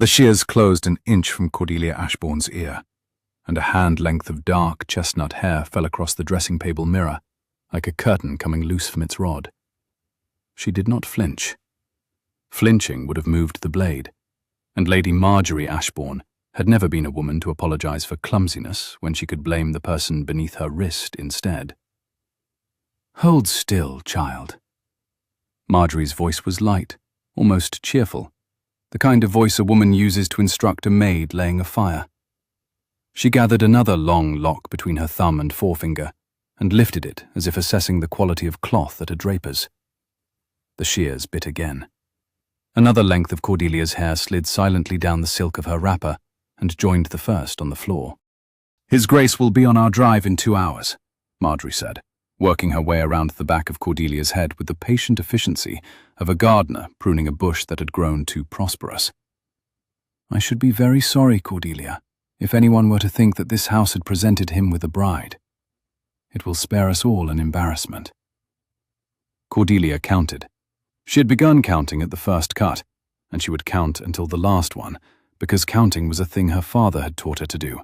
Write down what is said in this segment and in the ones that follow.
The shears closed an inch from Cordelia Ashbourne's ear, and a hand-length of dark chestnut hair fell across the dressing-table mirror, like a curtain coming loose from its rod. She did not flinch. Flinching would have moved the blade, and Lady Marjorie Ashbourne had never been a woman to apologize for clumsiness when she could blame the person beneath her wrist instead. "Hold still, child." Marjorie's voice was light, almost cheerful, the kind of voice a woman uses to instruct a maid laying a fire. She gathered another long lock between her thumb and forefinger and lifted it as if assessing the quality of cloth at a draper's. The shears bit again. Another length of Cordelia's hair slid silently down the silk of her wrapper and joined the first on the floor. "His Grace will be on our drive in 2 hours," Marjorie said, working her way around the back of Cordelia's head with the patient efficiency of a gardener pruning a bush that had grown too prosperous. "I should be very sorry, Cordelia, if anyone were to think that this house had presented him with a bride. It will spare us all an embarrassment." Cordelia counted. She had begun counting at the first cut, and she would count until the last one, because counting was a thing her father had taught her to do,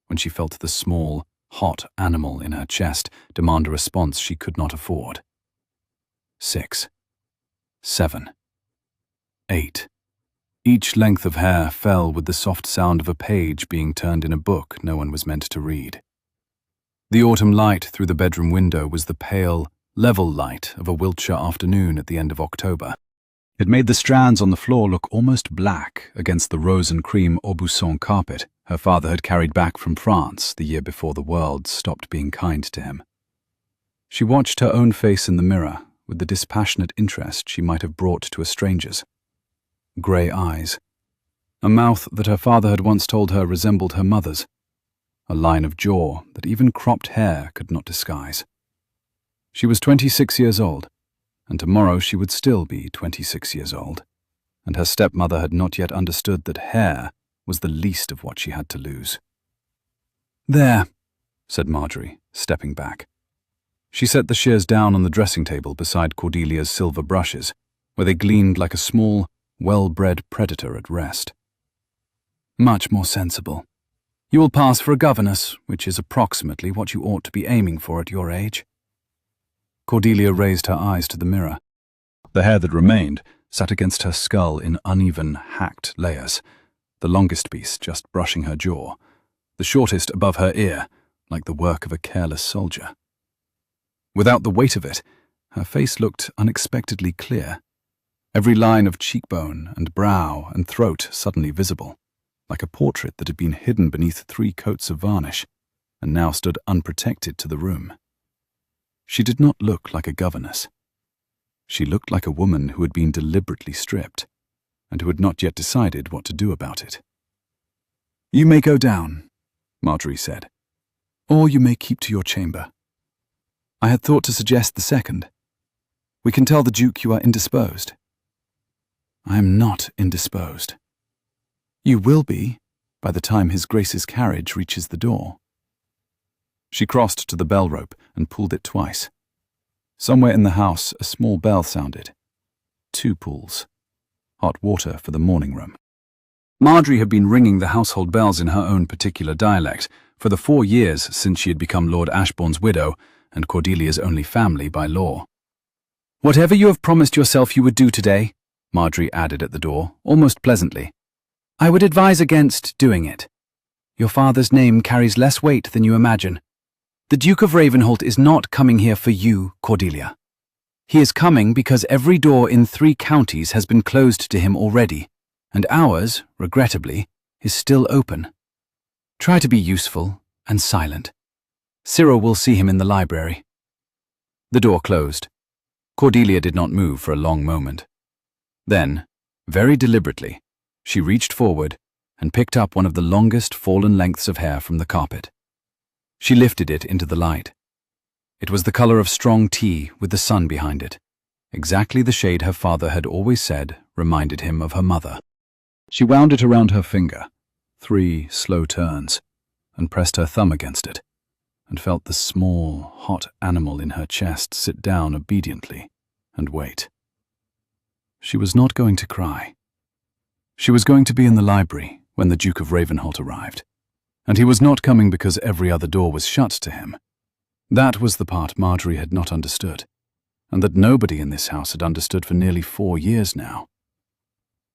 when she felt the small, hot animal in her chest demand a response she could not afford. 6, 7, 8. Each length of hair fell with the soft sound of a page being turned in a book no one was meant to read. The autumn light through the bedroom window was the pale, level light of a Wiltshire afternoon at the end of October. It made the strands on the floor look almost black against the rose and cream Aubusson carpet her father had carried back from France the year before the world stopped being kind to him. She watched her own face in the mirror with the dispassionate interest she might have brought to a stranger's. Grey eyes, a mouth that her father had once told her resembled her mother's, a line of jaw that even cropped hair could not disguise. She was 26 years old, and tomorrow she would still be 26 years old, and her stepmother had not yet understood that hair was the least of what she had to lose. "There," said Marjorie, stepping back. She set the shears down on the dressing table beside Cordelia's silver brushes, where they gleamed like a small, well-bred predator at rest. "Much more sensible. You will pass for a governess, which is approximately what you ought to be aiming for at your age." Cordelia raised her eyes to the mirror. The hair that remained sat against her skull in uneven, hacked layers, the longest piece just brushing her jaw, the shortest above her ear, like the work of a careless soldier. Without the weight of it, her face looked unexpectedly clear, every line of cheekbone and brow and throat suddenly visible, like a portrait that had been hidden beneath 3 coats of varnish, and now stood unprotected to the room. She did not look like a governess. She looked like a woman who had been deliberately stripped, and who had not yet decided what to do about it. "You may go down," Marjorie said, "or you may keep to your chamber. I had thought to suggest the second. We can tell the Duke you are indisposed." "I am not indisposed." "You will be, by the time His Grace's carriage reaches the door." She crossed to the bell rope and pulled it twice. Somewhere in the house a small bell sounded. 2 pulls. Hot water for the morning room. Marjorie had been ringing the household bells in her own particular dialect for the 4 years since she had become Lord Ashbourne's widow and Cordelia's only family by law. "Whatever you have promised yourself you would do today," Marjorie added at the door, almost pleasantly, "I would advise against doing it. Your father's name carries less weight than you imagine. The Duke of Ravenholt is not coming here for you, Cordelia. He is coming because every door in 3 counties has been closed to him already, and ours, regrettably, is still open. Try to be useful and silent. Cyril will see him in the library." The door closed. Cordelia did not move for a long moment. Then, very deliberately, she reached forward and picked up one of the longest fallen lengths of hair from the carpet. She lifted it into the light. It was the color of strong tea with the sun behind it, exactly the shade her father had always said reminded him of her mother. She wound it around her finger, 3 slow turns, and pressed her thumb against it, and felt the small, hot animal in her chest sit down obediently and wait. She was not going to cry. She was going to be in the library when the Duke of Ravenholt arrived, and he was not coming because every other door was shut to him. That was the part Marjorie had not understood, and that nobody in this house had understood for nearly 4 years now.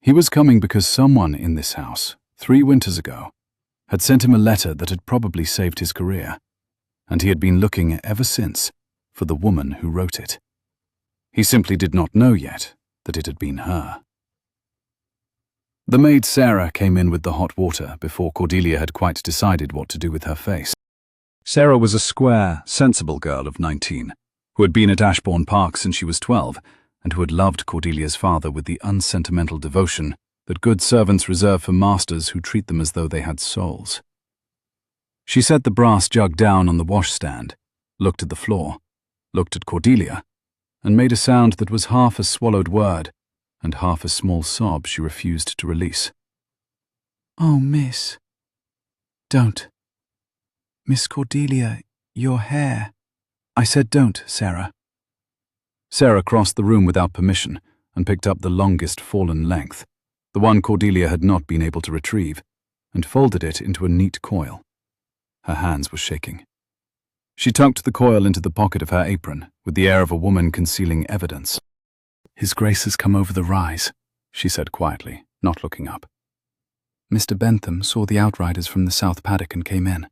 He was coming because someone in this house, 3 winters ago, had sent him a letter that had probably saved his career, and he had been looking ever since for the woman who wrote it. He simply did not know yet that it had been her. The maid Sarah came in with the hot water before Cordelia had quite decided what to do with her face. Sarah was a square, sensible girl of 19, who had been at Ashbourne Park since she was 12, and who had loved Cordelia's father with the unsentimental devotion that good servants reserve for masters who treat them as though they had souls. She set the brass jug down on the washstand, looked at the floor, looked at Cordelia, and made a sound that was half a swallowed word and half a small sob she refused to release. "Oh, miss. Don't. Miss Cordelia, your hair." I said don't, Sarah. Sarah crossed the room without permission and picked up the longest fallen length, the one Cordelia had not been able to retrieve, and folded it into a neat coil. Her hands were shaking. She tucked the coil into the pocket of her apron with the air of a woman concealing evidence. "His Grace has come over the rise," she said quietly, not looking up. "Mr. Bentham saw the outriders from the south paddock and came in.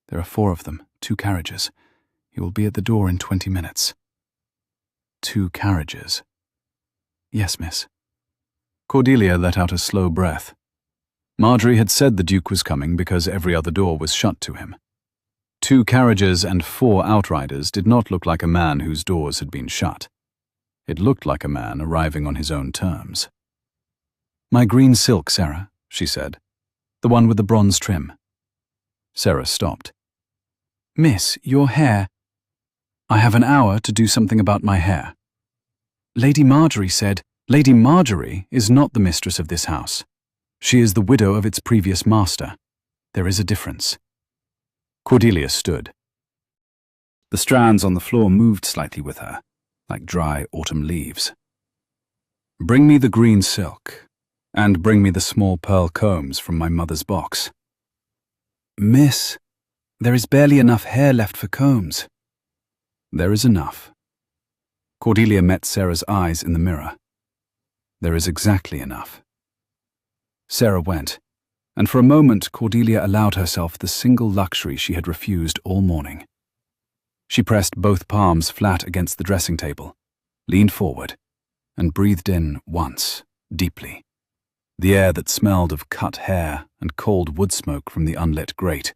There are 4 of them, 2 carriages. He will be at the door in 20 minutes. 2 carriages? Yes, miss." Cordelia let out a slow breath. Marjorie had said the Duke was coming because every other door was shut to him. 2 carriages and 4 outriders did not look like a man whose doors had been shut. It looked like a man arriving on his own terms. "My green silk, Sarah," she said. "The one with the bronze trim." Sarah stopped. "Miss, your hair—" "I have an hour to do something about my hair." "Lady Marjorie said—" "Lady Marjorie is not the mistress of this house. She is the widow of its previous master. There is a difference." Cordelia stood. The strands on the floor moved slightly with her, like dry autumn leaves. "Bring me the green silk, and bring me the small pearl combs from my mother's box." "Miss, there is barely enough hair left for combs." "There is enough." Cordelia met Sarah's eyes in the mirror. "There is exactly enough." Sarah went, and for a moment Cordelia allowed herself the single luxury she had refused all morning. She pressed both palms flat against the dressing table, leaned forward, and breathed in once, deeply, the air that smelled of cut hair and cold wood smoke from the unlit grate,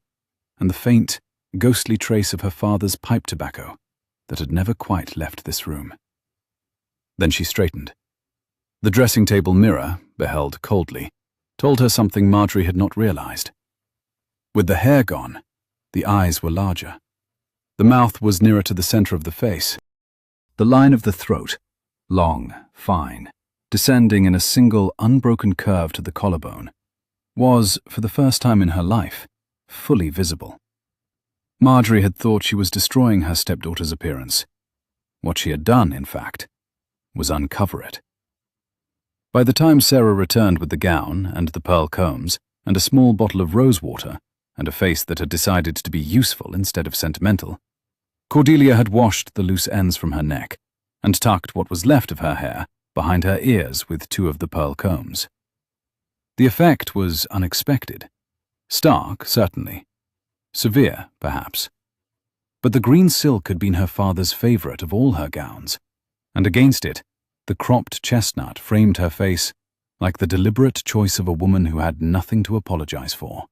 and the faint, ghostly trace of her father's pipe tobacco that had never quite left this room. Then she straightened. The dressing table mirror, beheld coldly, told her something Marjorie had not realized. With the hair gone, the eyes were larger. The mouth was nearer to the center of the face. The line of the throat, long, fine, descending in a single unbroken curve to the collarbone, was, for the first time in her life, fully visible. Marjorie had thought she was destroying her stepdaughter's appearance. What she had done, in fact, was uncover it. By the time Sarah returned with the gown and the pearl combs and a small bottle of rose water and a face that had decided to be useful instead of sentimental, Cordelia had washed the loose ends from her neck and tucked what was left of her hair behind her ears with 2 of the pearl combs. The effect was unexpected. Stark, certainly. Severe, perhaps. But the green silk had been her father's favorite of all her gowns, and against it, the cropped chestnut framed her face like the deliberate choice of a woman who had nothing to apologize for.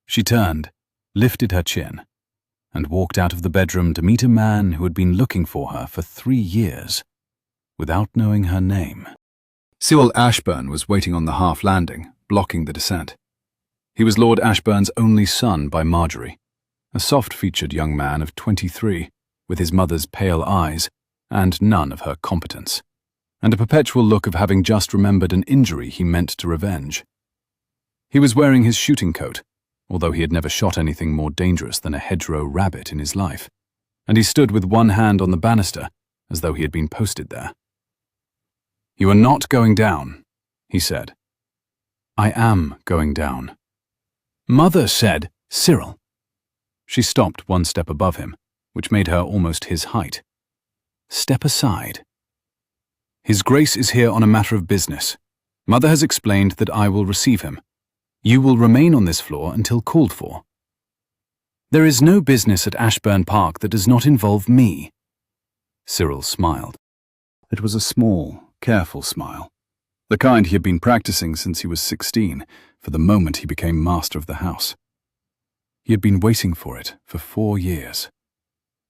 She turned, lifted her chin, and walked out of the bedroom to meet a man who had been looking for her for 3 years, without knowing her name. Cyril Ashbourne was waiting on the half landing, blocking the descent. He was Lord Ashbourne's only son by Marjorie, a soft-featured young man of 23, with his mother's pale eyes and none of her competence, and a perpetual look of having just remembered an injury he meant to revenge. He was wearing his shooting coat, although he had never shot anything more dangerous than a hedgerow rabbit in his life, and he stood with one hand on the banister, as though he had been posted there. "You are not going down," he said. I am going down. Mother said, Cyril. She stopped one step above him, which made her almost his height. Step aside. His Grace is here on a matter of business. Mother has explained that I will receive him. You will remain on this floor until called for. There is no business at Ashbourne Park that does not involve me. Cyril smiled. It was a small, careful smile, the kind he had been practicing since he was 16, for the moment he became master of the house. He had been waiting for it for 4 years,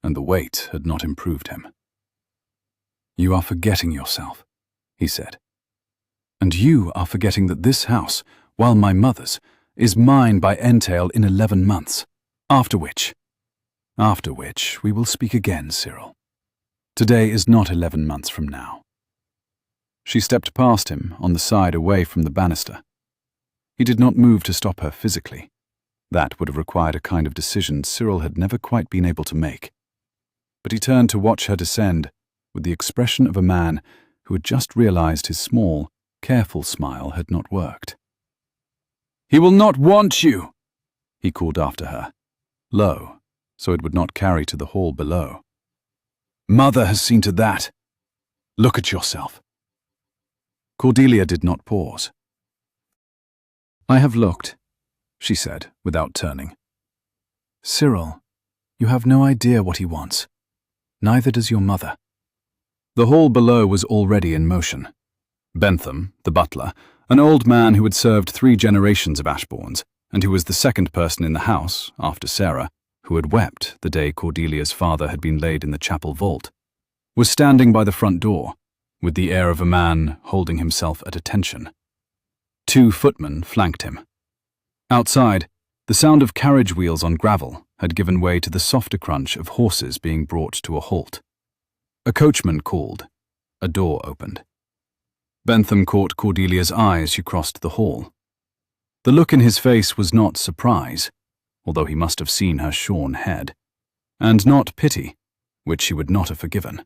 and the wait had not improved him. You are forgetting yourself, he said. And you are forgetting that this house, while my mother's, is mine by entail in 11 months. After which we will speak again, Cyril. Today is not 11 months from now. She stepped past him on the side away from the banister. He did not move to stop her physically. That would have required a kind of decision Cyril had never quite been able to make. But he turned to watch her descend with the expression of a man who had just realized his small, careful smile had not worked. He will not want you, he called after her, low, so it would not carry to the hall below. Mother has seen to that. Look at yourself. Cordelia did not pause. I have looked, she said, without turning. Cyril, you have no idea what he wants. Neither does your mother. The hall below was already in motion. Bentham, the butler, an old man who had served 3 generations of Ashbournes, and who was the second person in the house, after Sarah, who had wept the day Cordelia's father had been laid in the chapel vault, was standing by the front door, with the air of a man holding himself at attention. 2 footmen flanked him. Outside, the sound of carriage wheels on gravel had given way to the softer crunch of horses being brought to a halt. A coachman called. A door opened. Bentham caught Cordelia's eye as she crossed the hall. The look in his face was not surprise, although he must have seen her shorn head, and not pity, which she would not have forgiven.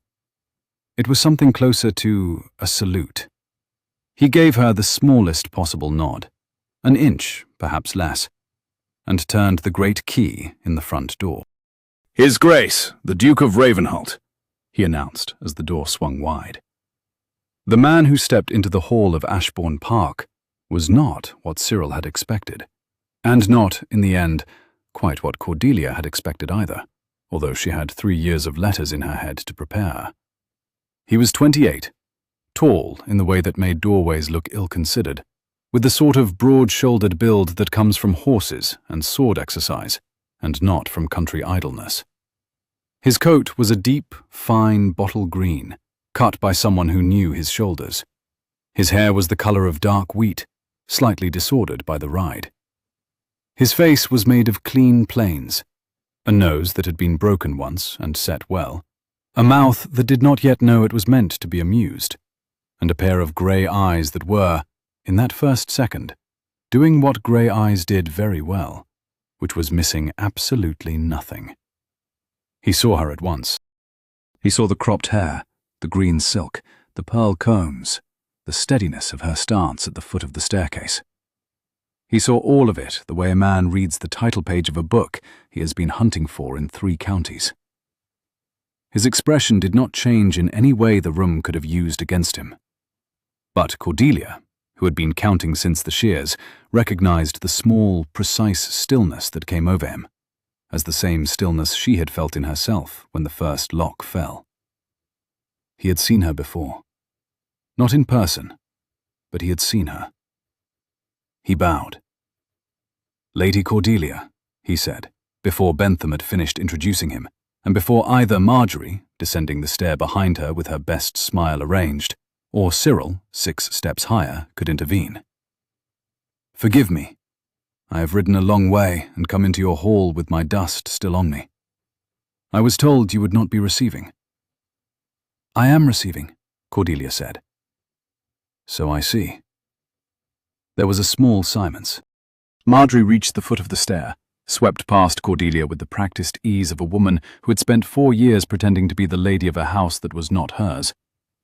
It was something closer to a salute. He gave her the smallest possible nod, an inch, perhaps less, and turned the great key in the front door. His Grace, the Duke of Ravenholt, he announced as the door swung wide. The man who stepped into the hall of Ashbourne Park was not what Cyril had expected, and not, in the end, quite what Cordelia had expected either, although she had 3 years of letters in her head to prepare. He was 28, tall in the way that made doorways look ill-considered, with the sort of broad-shouldered build that comes from horses and sword exercise, and not from country idleness. His coat was a deep, fine bottle green, cut by someone who knew his shoulders. His hair was the colour of dark wheat, slightly disordered by the ride. His face was made of clean planes, a nose that had been broken once and set well, a mouth that did not yet know it was meant to be amused, and a pair of grey eyes that were, in that first second, doing what grey eyes did very well, which was missing absolutely nothing. He saw her at once. He saw the cropped hair, the green silk, the pearl combs, the steadiness of her stance at the foot of the staircase. He saw all of it the way a man reads the title page of a book he has been hunting for in 3 counties. His expression did not change in any way the room could have used against him. But Cordelia, who had been counting since the shears, recognized the small, precise stillness that came over him, as the same stillness she had felt in herself when the first lock fell. He had seen her before. Not in person, but he had seen her. He bowed. Lady Cordelia, he said, before Bentham had finished introducing him, and before either Marjorie, descending the stair behind her with her best smile arranged, or Cyril, 6 steps higher, could intervene. Forgive me. I have ridden a long way and come into your hall with my dust still on me. I was told you would not be receiving. I am receiving, Cordelia said. So I see. There was a small silence. Marjorie reached the foot of the stair, swept past Cordelia with the practiced ease of a woman who had spent 4 years pretending to be the lady of a house that was not hers,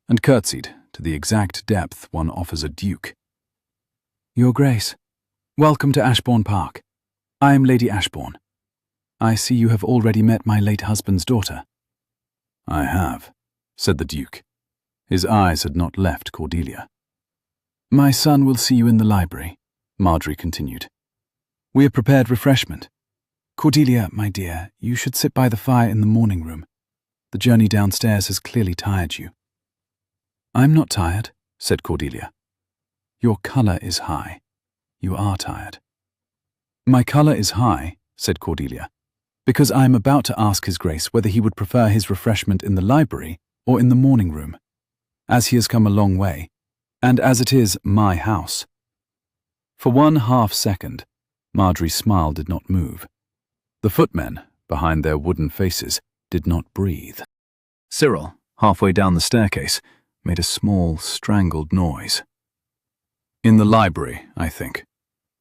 and curtsied to the exact depth one offers a duke. Your Grace, welcome to Ashbourne Park. I am Lady Ashbourne. I see you have already met my late husband's daughter. I have, said the Duke. His eyes had not left Cordelia. My son will see you in the library, Marjorie continued. We have prepared refreshment. Cordelia, my dear, you should sit by the fire in the morning room. The journey downstairs has clearly tired you. I'm not tired, said Cordelia. Your colour is high. You are tired. My colour is high, said Cordelia, because I am about to ask His Grace whether he would prefer his refreshment in the library or in the morning room, as he has come a long way, and as it is my house. For 1/2 second, Marjorie's smile did not move. The footmen, behind their wooden faces, did not breathe. Cyril, halfway down the staircase, made a small, strangled noise. In the library, I think,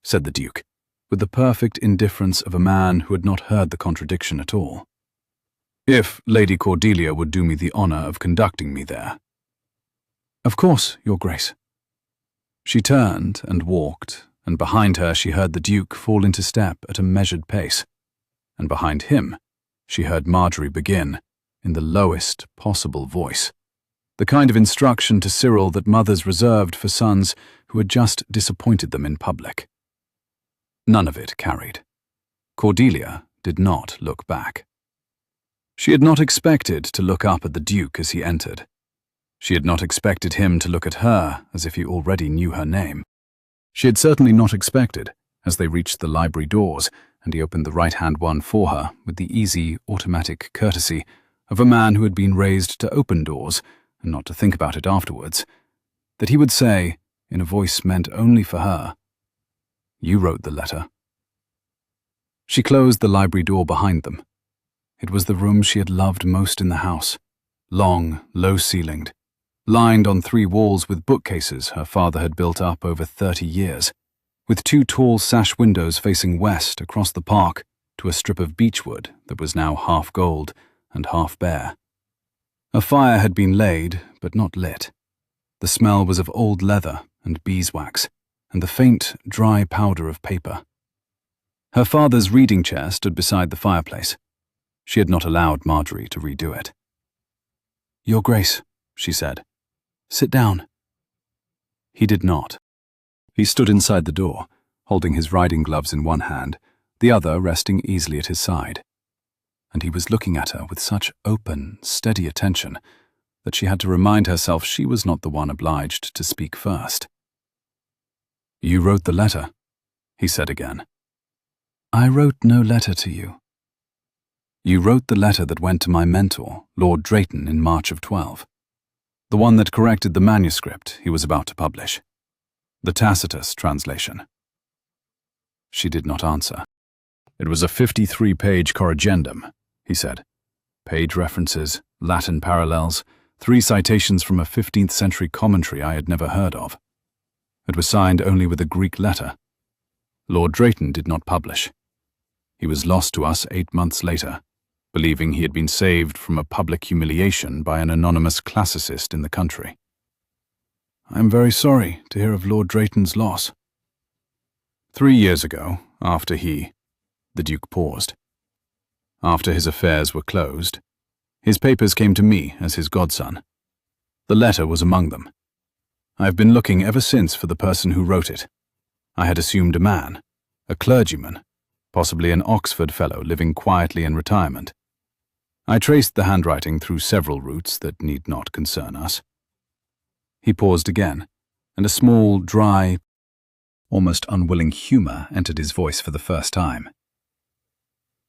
said the Duke, with the perfect indifference of a man who had not heard the contradiction at all. If Lady Cordelia would do me the honour of conducting me there. Of course, Your Grace. She turned and walked, and behind her she heard the Duke fall into step at a measured pace, and behind him she heard Marjorie begin, in the lowest possible voice, the kind of instruction to Cyril that mothers reserved for sons who had just disappointed them in public. None of it carried. Cordelia did not look back. She had not expected to look up at the Duke as he entered. She had not expected him to look at her as if he already knew her name. She had certainly not expected, as they reached the library doors, and he opened the right-hand one for her with the easy, automatic courtesy of a man who had been raised to open doors and not to think about it afterwards, that he would say, in a voice meant only for her, "You wrote the letter." She closed the library door behind them. It was the room she had loved most in the house, long, low-ceilinged, lined on 3 walls with bookcases her father had built up over 30 years, with 2 tall sash windows facing west across the park to a strip of beechwood that was now half gold and half bare. A fire had been laid, but not lit. The smell was of old leather and beeswax, and the faint, dry powder of paper. Her father's reading chair stood beside the fireplace. She had not allowed Marjorie to redo it. "Your Grace," she said, "sit down." He did not. He stood inside the door, holding his riding gloves in one hand, the other resting easily at his side. And he was looking at her with such open, steady attention that she had to remind herself she was not the one obliged to speak first. "You wrote the letter," he said again. "I wrote no letter to you." "You wrote the letter that went to my mentor, Lord Drayton, in March of 12. The one that corrected the manuscript he was about to publish. The Tacitus translation." She did not answer. "It was a 53-page corrigendum," he said. "Page references, Latin parallels, 3 citations from a 15th century commentary I had never heard of. It was signed only with a Greek letter. Lord Drayton did not publish. He was lost to us 8 months later, believing he had been saved from a public humiliation by an anonymous classicist in the country. I am very sorry to hear of Lord Drayton's loss. 3 years ago, after the Duke paused. After his affairs were closed, his papers came to me as his godson. The letter was among them. I have been looking ever since for the person who wrote it. I had assumed a man, a clergyman, possibly an Oxford fellow living quietly in retirement. I traced the handwriting through several routes that need not concern us." He paused again, and a small, dry, almost unwilling humour entered his voice for the first time.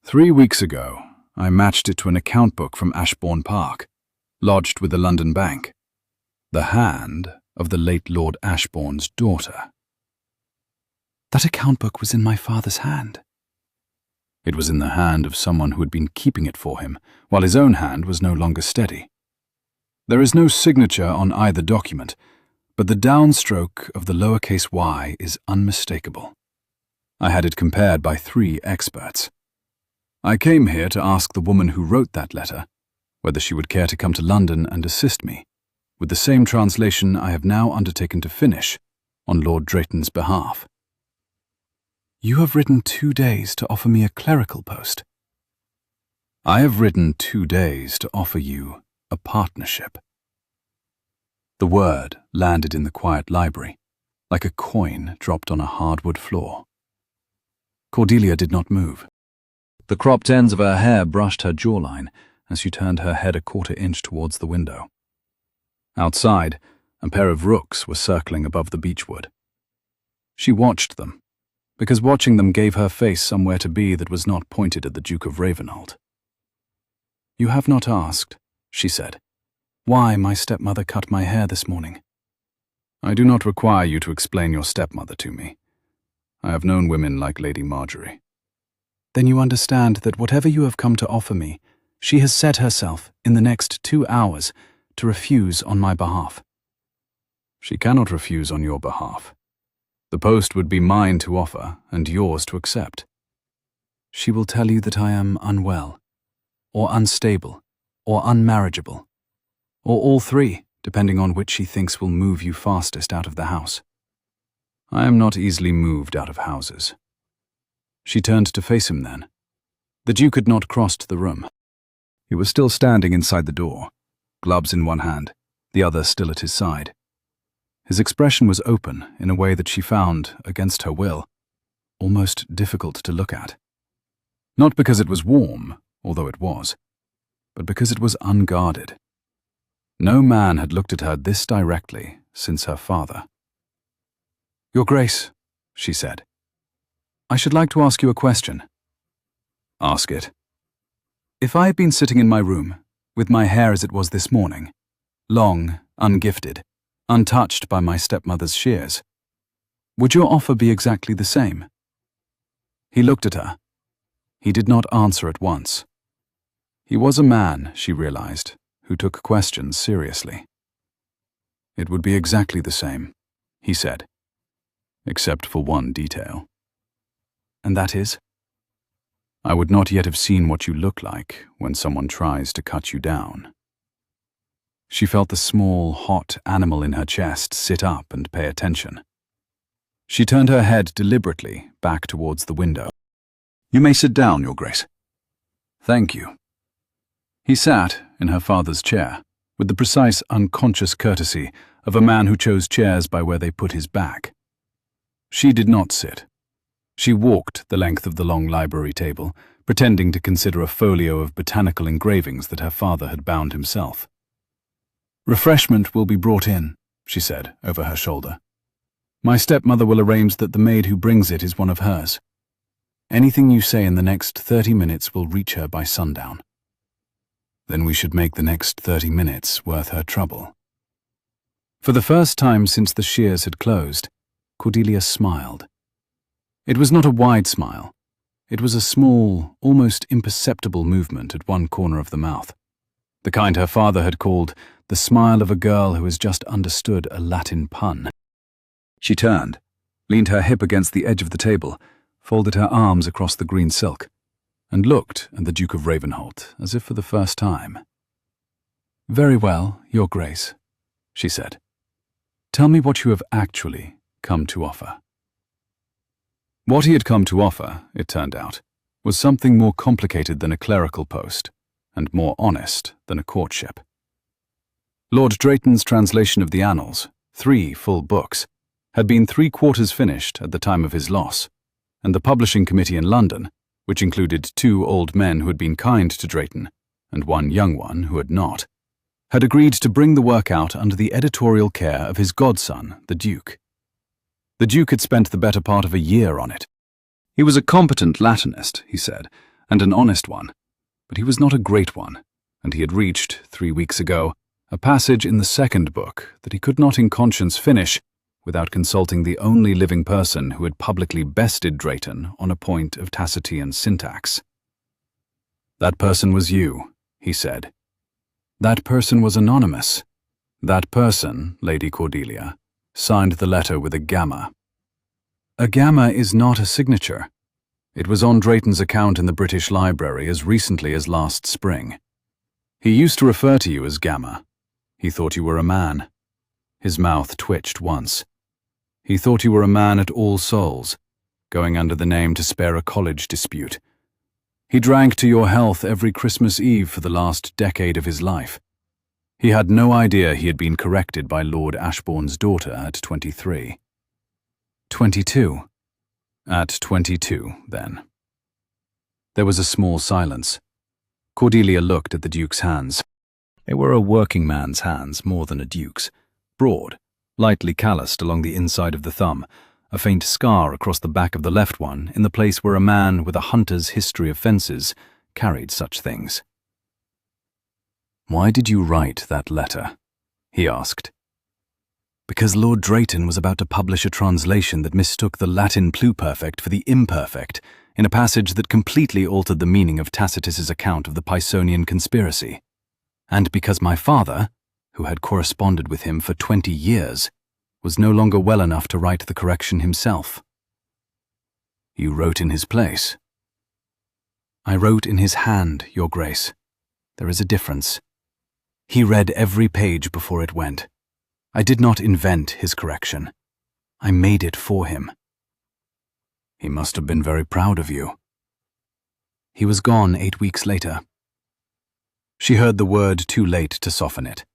3 weeks ago, I matched it to an account book from Ashbourne Park, lodged with the London Bank. The hand of the late Lord Ashbourne's daughter. That account book was in my father's hand. It was in the hand of someone who had been keeping it for him, while his own hand was no longer steady. There is no signature on either document, but the downstroke of the lowercase y is unmistakable. I had it compared by 3 experts. I came here to ask the woman who wrote that letter whether she would care to come to London and assist me with the same translation I have now undertaken to finish, on Lord Drayton's behalf. You have ridden 2 days to offer me a clerical post. I have ridden 2 days to offer you a partnership. The word landed in the quiet library, like a coin dropped on a hardwood floor. Cordelia did not move. The cropped ends of her hair brushed her jawline as she turned her head a quarter-inch towards the window. Outside, a pair of rooks were circling above the beechwood. She watched them, because watching them gave her face somewhere to be that was not pointed at the Duke of Ravenholt. You have not asked, she said, why my stepmother cut my hair this morning. I do not require you to explain your stepmother to me. I have known women like Lady Marjorie. Then you understand that whatever you have come to offer me, she has set herself, in the next 2 hours, to refuse on my behalf. She cannot refuse on your behalf. The post would be mine to offer and yours to accept. She will tell you that I am unwell, or unstable, or unmarriageable, or all three, depending on which she thinks will move you fastest out of the house. I am not easily moved out of houses. She turned to face him then. The Duke had not crossed the room. He was still standing inside the door, gloves in one hand, the other still at his side. His expression was open in a way that she found, against her will, almost difficult to look at. Not because it was warm, although it was, but because it was unguarded. No man had looked at her this directly since her father. Your Grace, she said, I should like to ask you a question. Ask it. If I had been sitting in my room, with my hair as it was this morning, long, ungifted, untouched by my stepmother's shears, would your offer be exactly the same? He looked at her. He did not answer at once. He was a man, she realized, who took questions seriously. It would be exactly the same, he said, except for one detail. And that is? I would not yet have seen what you look like when someone tries to cut you down. She felt the small, hot animal in her chest sit up and pay attention. She turned her head deliberately back towards the window. You may sit down, Your Grace. Thank you. He sat in her father's chair, with the precise, unconscious courtesy of a man who chose chairs by where they put his back. She did not sit. She walked the length of the long library table, pretending to consider a folio of botanical engravings that her father had bound himself. Refreshment will be brought in, she said, over her shoulder. My stepmother will arrange that the maid who brings it is one of hers. Anything you say in the next 30 minutes will reach her by sundown. Then we should make the next 30 minutes worth her trouble. For the first time since the shears had closed, Cordelia smiled. It was not a wide smile. It was a small, almost imperceptible movement at one corner of the mouth, the kind her father had called the smile of a girl who has just understood a Latin pun. She turned, leaned her hip against the edge of the table, folded her arms across the green silk, and looked at the Duke of Ravenholt as if for the first time. Very well, Your Grace, she said. Tell me what you have actually come to offer. What he had come to offer, it turned out, was something more complicated than a clerical post, and more honest than a courtship. Lord Drayton's translation of the Annals, 3 full books, had been 3/4 finished at the time of his loss, and the publishing committee in London, which included 2 old men who had been kind to Drayton, and 1 young one who had not, had agreed to bring the work out under the editorial care of his godson, the Duke. The Duke had spent the better part of a year on it. He was a competent Latinist, he said, and an honest one, but he was not a great one, and he had reached, 3 weeks ago, a passage in the 2nd book that he could not in conscience finish without consulting the only living person who had publicly bested Drayton on a point of Tacitean syntax. That person was you, he said. That person was anonymous. That person, Lady Cordelia, signed the letter with a gamma. A gamma is not a signature. It was on Drayton's account in the British Library as recently as last spring. He used to refer to you as Gamma. He thought you were a man. His mouth twitched once. He thought you were a man at All Souls, going under the name to spare a college dispute. He drank to your health every Christmas Eve for the last decade of his life. He had no idea he had been corrected by Lord Ashbourne's daughter at 23. 22. At 22, then. There was a small silence. Cordelia looked at the Duke's hands. They were a working man's hands more than a Duke's, broad, lightly calloused along the inside of the thumb, a faint scar across the back of the left one in the place where a man with a hunter's history of fences carried such things. "Why did you write that letter?" he asked. "Because Lord Drayton was about to publish a translation that mistook the Latin pluperfect for the imperfect in a passage that completely altered the meaning of Tacitus's account of the Pisonian conspiracy. And because my father, who had corresponded with him for 20 years, was no longer well enough to write the correction himself." "You wrote in his place?" "I wrote in his hand, Your Grace. There is a difference. He read every page before it went. I did not invent his correction. I made it for him." "He must have been very proud of you." "He was gone 8 weeks later." She heard the word too late to soften it.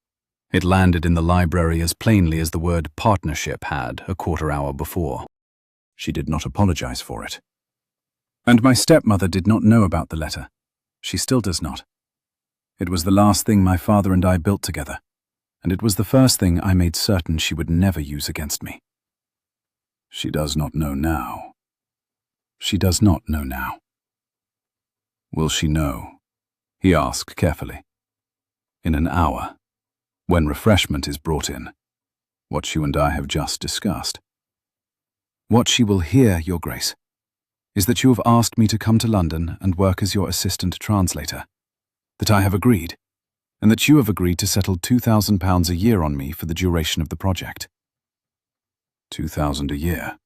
It landed in the library as plainly as the word partnership had a quarter-hour before. She did not apologize for it. "And my stepmother did not know about the letter. She still does not. It was the last thing my father and I built together, and it was the first thing I made certain she would never use against me." "She does not know now." "She does not know now." "Will she know?" he asked carefully. "In an hour, when refreshment is brought in, what you and I have just discussed." "What she will hear, Your Grace, is that you have asked me to come to London and work as your assistant translator, that I have agreed, and that you have agreed to settle £2,000 a year on me for the duration of the project." "2,000 a year?"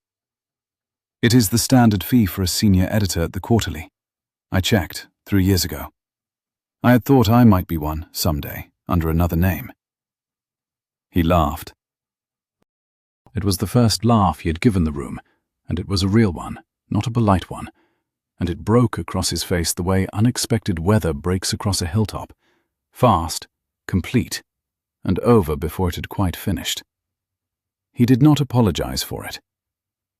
"It is the standard fee for a senior editor at the Quarterly. I checked 3 years ago. I had thought I might be one, someday, under another name." He laughed. It was the first laugh he had given the room, and it was a real one, not a polite one, and it broke across his face the way unexpected weather breaks across a hilltop, fast, complete, and over before it had quite finished. He did not apologize for it.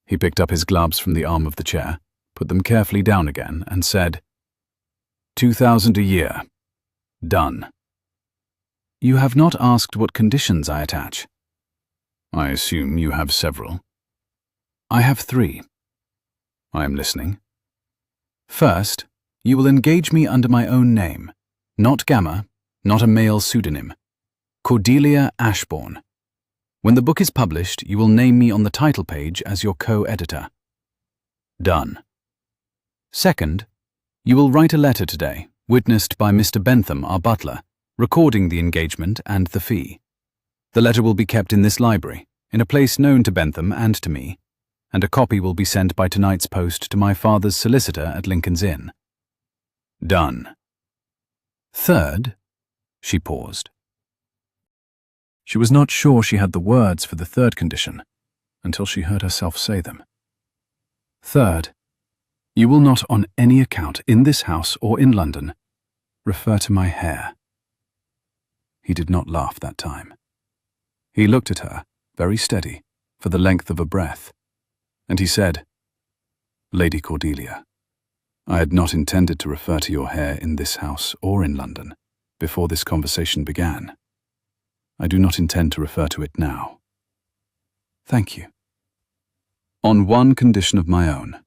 He picked up his gloves from the arm of the chair, put them carefully down again, and said, "2,000 a year. Done." "You have not asked what conditions I attach." "I assume you have several." "I have 3. "I am listening." First, you will engage me under my own name, not Gamma, not a male pseudonym. Cordelia Ashbourne. When the book is published, you will name me on the title page as your co-editor." "Done." Second, you will write a letter today, witnessed by Mr. Bentham, our butler, recording the engagement and the fee. The letter will be kept in this library, in a place known to Bentham and to me, and a copy will be sent by tonight's post to my father's solicitor at Lincoln's Inn." "Done." Third, she paused. She was not sure she had the words for the third condition, until she heard herself say them. "Third, you will not on any account in this house or in London refer to my hair." He did not laugh that time. He looked at her, very steady, for the length of a breath, and he said, "Lady Cordelia, I had not intended to refer to your hair in this house or in London before this conversation began. I do not intend to refer to it now." "Thank you." "On one condition of my own."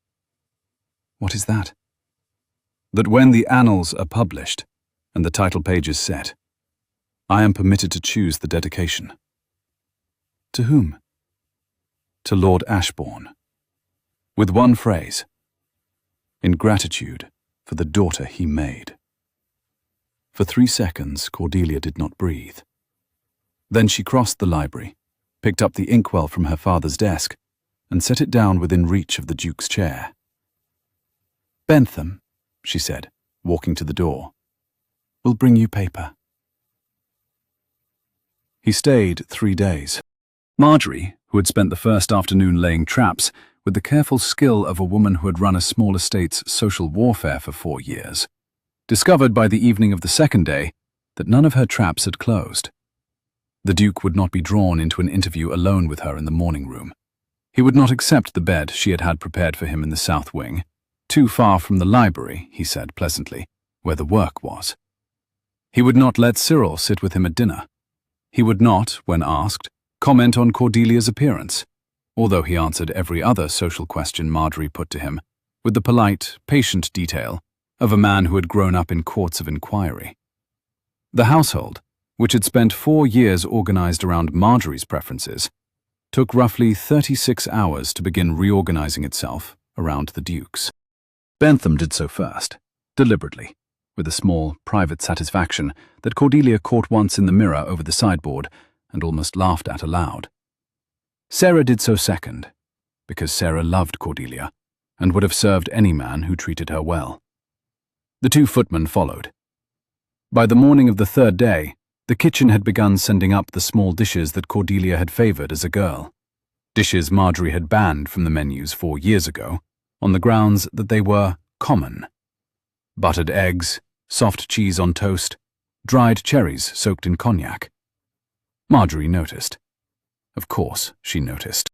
"What is that?" "That when the annals are published and the title page is set, I am permitted to choose the dedication." "To whom?" "To Lord Ashbourne. With one phrase: in gratitude for the daughter he made." For 3 seconds, Cordelia did not breathe. Then she crossed the library, picked up the inkwell from her father's desk, and set it down within reach of the Duke's chair. "Bentham," she said, walking to the door, "will bring you paper." He stayed 3 days. Marjorie, who had spent the first afternoon laying traps with the careful skill of a woman who had run a small estate's social warfare for 4 years, discovered by the evening of the second day that none of her traps had closed. The Duke would not be drawn into an interview alone with her in the morning room. He would not accept the bed she had had prepared for him in the south wing, too far from the library, he said pleasantly, where the work was. He would not let Cyril sit with him at dinner. He would not, when asked, comment on Cordelia's appearance, although he answered every other social question Marjorie put to him, with the polite, patient detail of a man who had grown up in courts of inquiry. The household, which had spent 4 years organized around Marjorie's preferences, took roughly 36 hours to begin reorganizing itself around the Duke's. Bentham did so first, deliberately, with a small, private satisfaction that Cordelia caught once in the mirror over the sideboard and almost laughed at aloud. Sarah did so second, because Sarah loved Cordelia and would have served any man who treated her well. The 2 footmen followed. By the morning of the third day, the kitchen had begun sending up the small dishes that Cordelia had favored as a girl, dishes Marjorie had banned from the menus 4 years ago, on the grounds that they were common. Buttered eggs, soft cheese on toast, dried cherries soaked in cognac. Marjorie noticed. Of course, she noticed.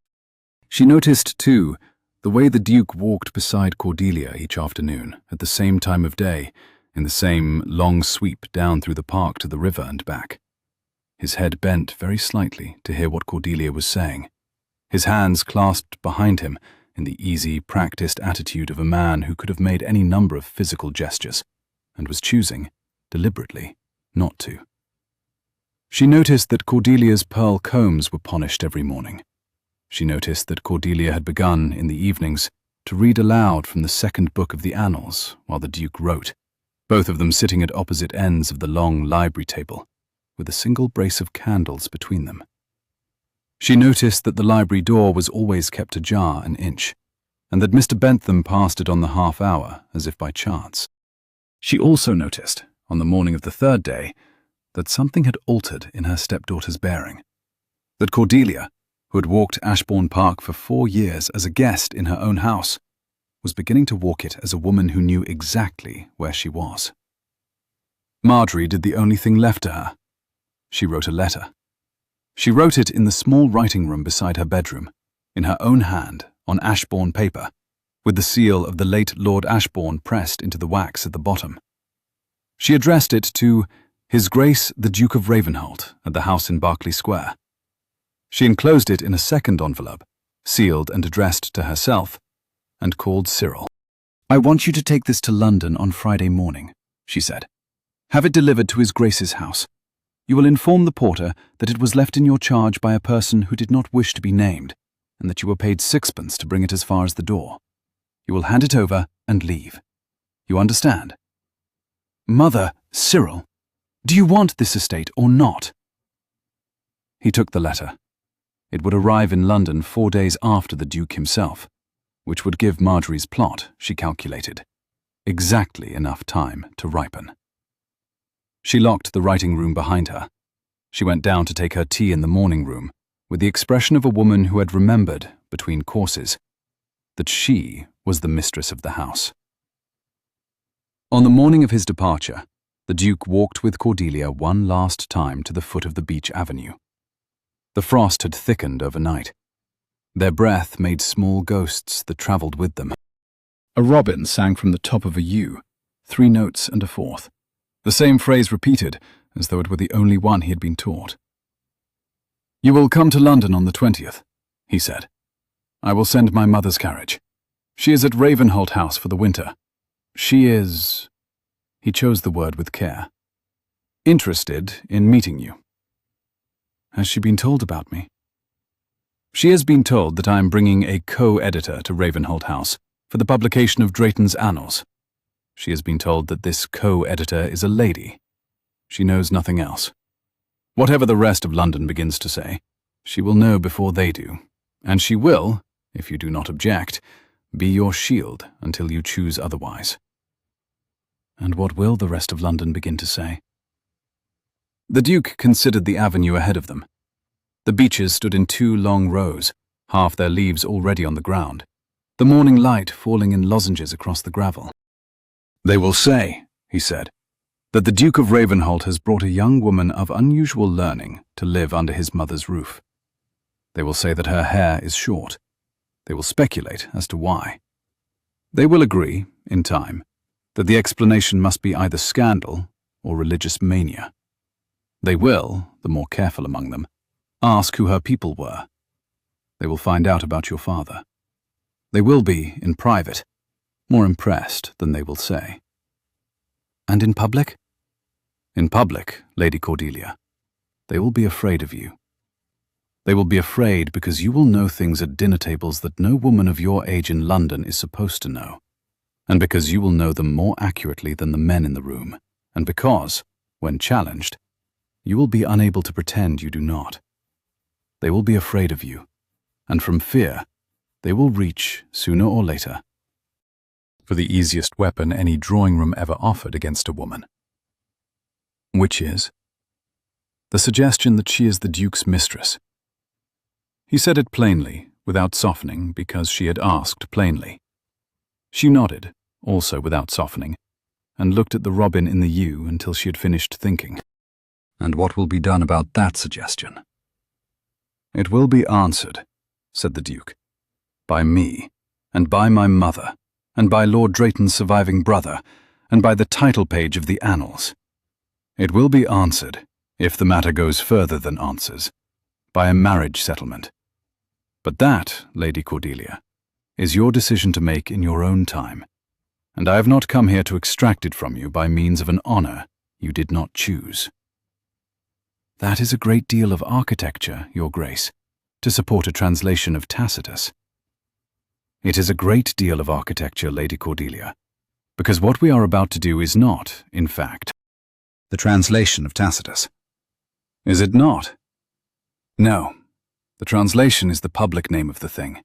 She noticed, too, the way the Duke walked beside Cordelia each afternoon, at the same time of day, in the same long sweep down through the park to the river and back. His head bent very slightly to hear what Cordelia was saying, his hands clasped behind him in the easy, practiced attitude of a man who could have made any number of physical gestures, and was choosing, deliberately, not to. She noticed that Cordelia's pearl combs were polished every morning. She noticed that Cordelia had begun, in the evenings, to read aloud from the second book of the Annals while the Duke wrote, both of them sitting at opposite ends of the long library table, with a single brace of candles between them. She noticed that the library door was always kept ajar an inch, and that Mr. Bentham passed it on the half hour as if by chance. She also noticed, on the morning of the third day, that something had altered in her stepdaughter's bearing, that Cordelia, who had walked Ashbourne Park for 4 years as a guest in her own house, was beginning to walk it as a woman who knew exactly where she was. Marjorie did the only thing left to her. She wrote a letter. She wrote it in the small writing room beside her bedroom, in her own hand, on Ashbourne paper, with the seal of the late Lord Ashbourne pressed into the wax at the bottom. She addressed it to His Grace the Duke of Ravenholt at the house in Berkeley Square. She enclosed it in a second envelope, sealed and addressed to herself, and called Cyril. "I want you to take this to London on Friday morning," she said. "Have it delivered to His Grace's house. You will inform the porter that it was left in your charge by a person who did not wish to be named, and that you were paid 6pence to bring it as far as the door. You will hand it over and leave. You understand?" "Mother, Cyril, do you want this estate or not?" He took the letter. It would arrive in London 4 days after the Duke himself, which would give Marjorie's plot, she calculated, exactly enough time to ripen. She locked the writing room behind her. She went down to take her tea in the morning room, with the expression of a woman who had remembered, between courses, that she was the mistress of the house. On the morning of his departure, the Duke walked with Cordelia one last time to the foot of the beech avenue. The frost had thickened overnight. Their breath made small ghosts that travelled with them. A robin sang from the top of a yew, 3 notes and a fourth, the same phrase repeated as though it were the only one he had been taught. "You will come to London on the 20th, he said. "I will send my mother's carriage. She is at Ravenholt House for the winter. She is," he chose the word with care, "interested in meeting you." "Has she been told about me?" "She has been told that I am bringing a co-editor to Ravenholt House for the publication of Drayton's Annals. She has been told that this co-editor is a lady. She knows nothing else. Whatever the rest of London begins to say, she will know before they do, and she will, if you do not object, be your shield until you choose otherwise." "And what will the rest of London begin to say?" The Duke considered the avenue ahead of them. The beeches stood in 2 long rows, half their leaves already on the ground, the morning light falling in lozenges across the gravel. "They will say," he said, "that the Duke of Ravenholt has brought a young woman of unusual learning to live under his mother's roof. They will say that her hair is short. They will speculate as to why. They will agree, in time, that the explanation must be either scandal or religious mania. They will, the more careful among them, ask who her people were. They will find out about your father. They will be, in private, more impressed than they will say." "And in public?" "In public, Lady Cordelia, they will be afraid of you. They will be afraid because you will know things at dinner tables that no woman of your age in London is supposed to know, and because you will know them more accurately than the men in the room, and because, when challenged, you will be unable to pretend you do not. They will be afraid of you, and from fear, they will reach, sooner or later, for the easiest weapon any drawing-room ever offered against a woman. Which is the suggestion that she is the Duke's mistress. He said it plainly, without softening, because she had asked plainly. She nodded, also without softening, and looked at the robin in the yew until she had finished thinking. "And what will be done about that suggestion?" "It will be answered," said the Duke, "by me, and by my mother, and by Lord Drayton's surviving brother, and by the title page of the annals. It will be answered, if the matter goes further than answers, by a marriage settlement. But that, Lady Cordelia, is your decision to make in your own time, and I have not come here to extract it from you by means of an honor you did not choose." "That is a great deal of architecture, Your Grace, to support a translation of Tacitus." "It is a great deal of architecture, Lady Cordelia, because what we are about to do is not, in fact, the translation of Tacitus. Is it not? No. The translation is the public name of the thing.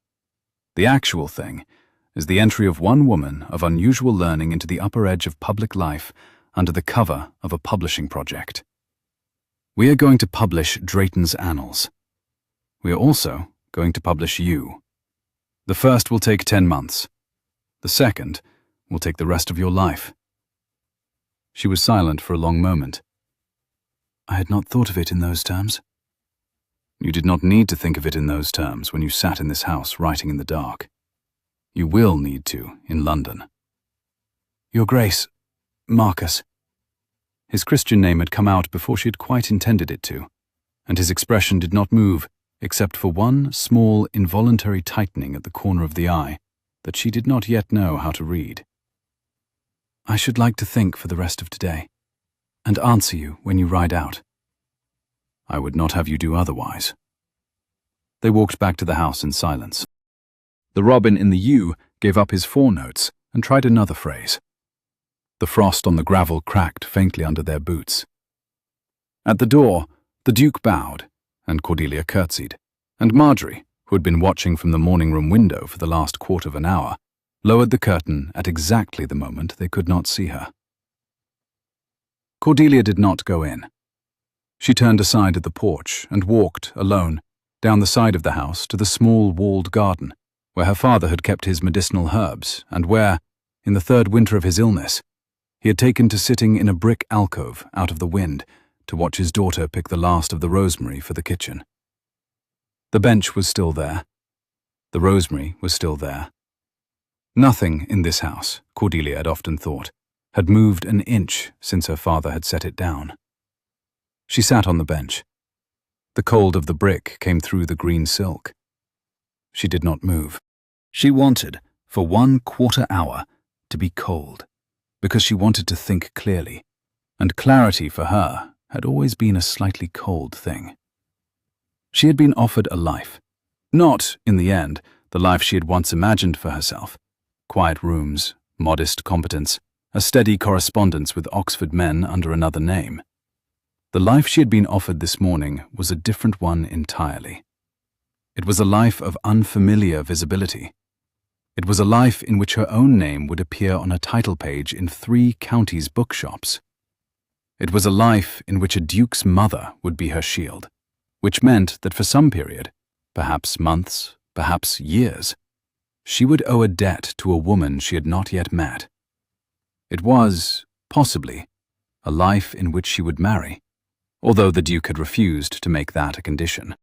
The actual thing is the entry of one woman of unusual learning into the upper edge of public life under the cover of a publishing project. We are going to publish Drayton's Annals. We are also going to publish you. The first will take 10 months. The second will take the rest of your life." She was silent for a long moment. "I had not thought of it in those terms." "You did not need to think of it in those terms when you sat in this house writing in the dark. You will need to in London." "Your Grace, Marcus." His Christian name had come out before she had quite intended it to, and his expression did not move except for one small, involuntary tightening at the corner of the eye that she did not yet know how to read. "I should like to think for the rest of today, and answer you when you ride out." "I would not have you do otherwise." They walked back to the house in silence. The robin in the yew gave up his 4 notes and tried another phrase. The frost on the gravel cracked faintly under their boots. At the door, the Duke bowed, and Cordelia curtsied, and Marjorie, who had been watching from the morning-room window for the last quarter of an hour, lowered the curtain at exactly the moment they could not see her. Cordelia did not go in. She turned aside at the porch and walked, alone, down the side of the house to the small walled garden, where her father had kept his medicinal herbs, and where, in the 3rd winter of his illness, he had taken to sitting in a brick alcove out of the wind to watch his daughter pick the last of the rosemary for the kitchen. The bench was still there. The rosemary was still there. Nothing in this house, Cordelia had often thought, had moved an inch since her father had set it down. She sat on the bench. The cold of the brick came through the green silk. She did not move. She wanted, for 1/4 hour, to be cold, because she wanted to think clearly, and clarity for her had always been a slightly cold thing. She had been offered a life. Not, in the end, the life she had once imagined for herself. Quiet rooms, modest competence, a steady correspondence with Oxford men under another name. The life she had been offered this morning was a different one entirely. It was a life of unfamiliar visibility. It was a life in which her own name would appear on a title page in 3 counties' bookshops. It was a life in which a duke's mother would be her shield, which meant that for some period, perhaps months, perhaps years, she would owe a debt to a woman she had not yet met. It was, possibly, a life in which she would marry, although the Duke had refused to make that a condition.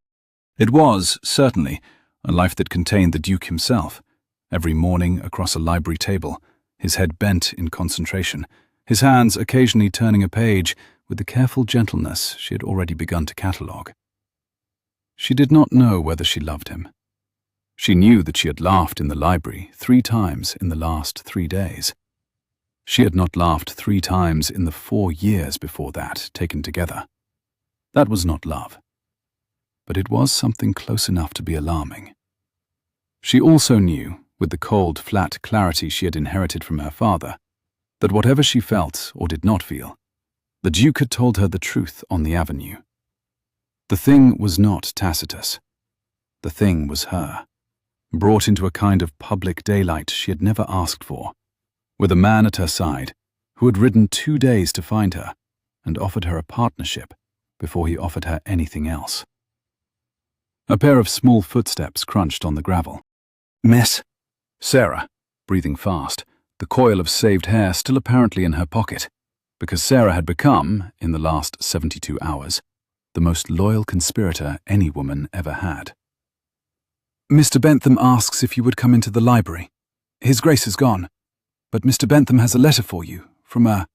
It was, certainly, a life that contained the Duke himself, every morning across a library table, his head bent in concentration, his hands occasionally turning a page with the careful gentleness she had already begun to catalogue. She did not know whether she loved him. She knew that she had laughed in the library 3 times in the last 3 days. She had not laughed 3 times in the 4 years before that, taken together. That was not love. But it was something close enough to be alarming. She also knew, with the cold, flat clarity she had inherited from her father, that whatever she felt or did not feel, the Duke had told her the truth on the avenue. The thing was not Tacitus. The thing was her, brought into a kind of public daylight she had never asked for, with a man at her side who had ridden 2 days to find her and offered her a partnership before he offered her anything else. A pair of small footsteps crunched on the gravel. "Miss?" Sarah, breathing fast, the coil of saved hair still apparently in her pocket, because Sarah had become, in the last 72 hours, the most loyal conspirator any woman ever had. "Mr. Bentham asks if you would come into the library. His Grace is gone, but Mr. Bentham has a letter for you from a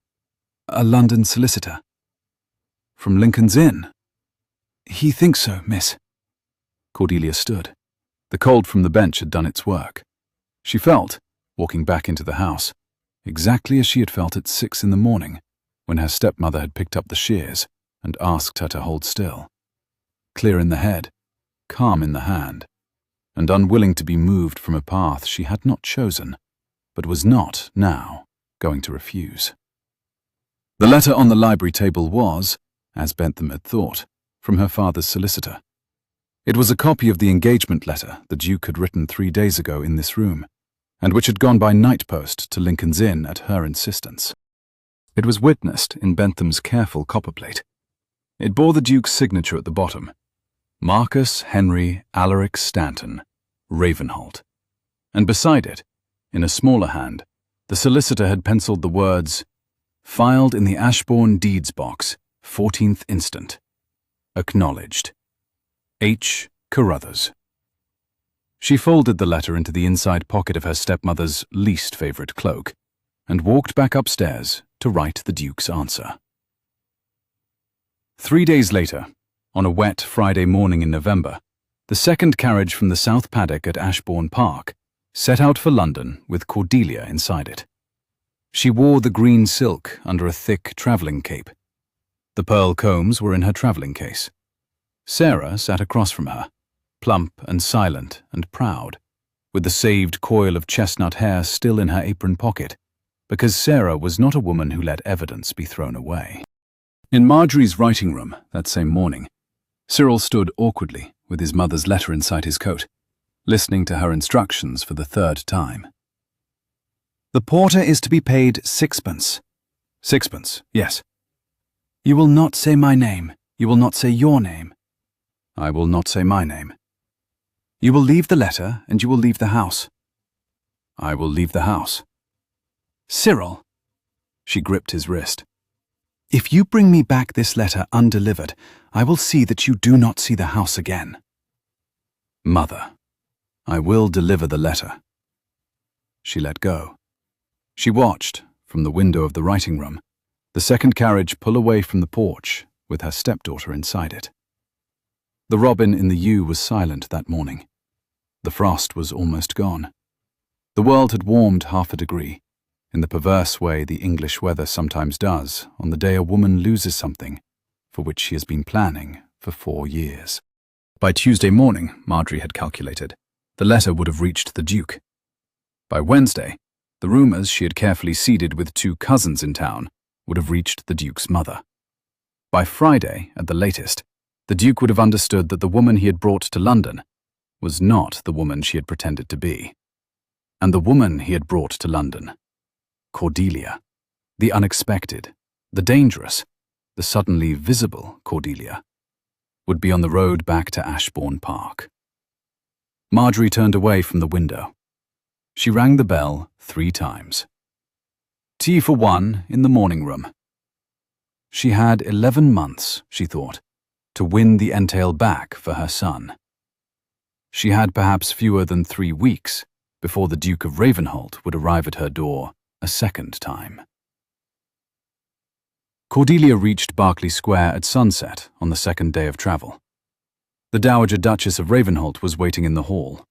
London solicitor." "From Lincoln's Inn?" "He thinks so, miss." Cordelia stood. The cold from the bench had done its work. She felt, walking back into the house, exactly as she had felt at 6 in the morning, when her stepmother had picked up the shears and asked her to hold still. Clear in the head, calm in the hand, and unwilling to be moved from a path she had not chosen, but was not, now, going to refuse. The letter on the library table was, as Bentham had thought, from her father's solicitor. It was a copy of the engagement letter the Duke had written 3 days ago in this room, and which had gone by night post to Lincoln's Inn at her insistence. It was witnessed in Bentham's careful copperplate. It bore the Duke's signature at the bottom, Marcus Henry Alaric Stanton, Ravenholt, and beside it, in a smaller hand, the solicitor had penciled the words, "Filed in the Ashbourne Deeds Box, 14th instant. Acknowledged. H. Carruthers." She folded the letter into the inside pocket of her stepmother's least favourite cloak and walked back upstairs to write the Duke's answer. 3 days later, on a wet Friday morning in November, the second carriage from the South Paddock at Ashbourne Park set out for London with Cordelia inside it. She wore the green silk under a thick travelling cape. The pearl combs were in her travelling case. Sarah sat across from her, plump and silent and proud, with the saved coil of chestnut hair still in her apron pocket, because Sarah was not a woman who let evidence be thrown away. In Marjorie's writing room that same morning, Cyril stood awkwardly with his mother's letter inside his coat, listening to her instructions for the 3rd time. "The porter is to be paid 6pence. 6pence, yes. You will not say my name. You will not say your name. I will not say my name. You will leave the letter and you will leave the house. I will leave the house. Cyril." She gripped his wrist. "If you bring me back this letter undelivered, I will see that you do not see the house again." "Mother, I will deliver the letter." She let go. She watched, from the window of the writing room, the second carriage pull away from the porch with her stepdaughter inside it. The robin in the yew was silent that morning. The frost was almost gone. The world had warmed 1/2 degree, in the perverse way the English weather sometimes does on the day a woman loses something for which she has been planning for 4 years. By Tuesday morning, Marjorie had calculated, the letter would have reached the Duke. By Wednesday, the rumours she had carefully seeded with 2 cousins in town would have reached the Duke's mother. By Friday, at the latest, the Duke would have understood that the woman he had brought to London was not the woman she had pretended to be. And the woman he had brought to London, Cordelia, the unexpected, the dangerous, the suddenly visible Cordelia, would be on the road back to Ashbourne Park. Marjorie turned away from the window. She rang the bell 3 times. Tea for 1 in the morning room. She had 11 months, she thought, to win the entail back for her son. She had perhaps fewer than 3 weeks before the Duke of Ravenholt would arrive at her door a second time. Cordelia reached Berkeley Square at sunset on the second day of travel. The Dowager Duchess of Ravenholt was waiting in the hall.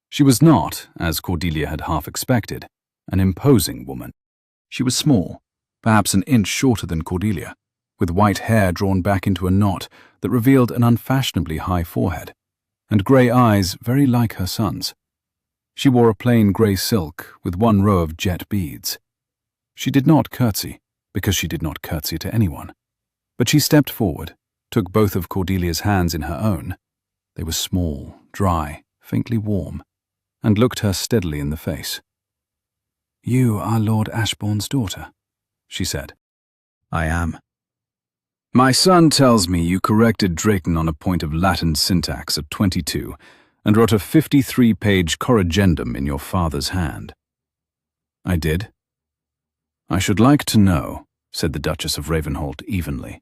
She was not, as Cordelia had half expected, an imposing woman. She was small, perhaps an inch shorter than Cordelia, with white hair drawn back into a knot that revealed an unfashionably high forehead, and grey eyes very like her son's. She wore a plain grey silk with 1 row of jet beads. She did not curtsy, because she did not curtsy to anyone, but she stepped forward, took both of Cordelia's hands in her own. They were small, dry, faintly warm, and looked her steadily in the face. "You are Lord Ashbourne's daughter," she said. "I am." "My son tells me you corrected Drayton on a point of Latin syntax at 22 and wrote a 53-page corrigendum in your father's hand." "I did." "I should like to know," said the Duchess of Ravenholt evenly,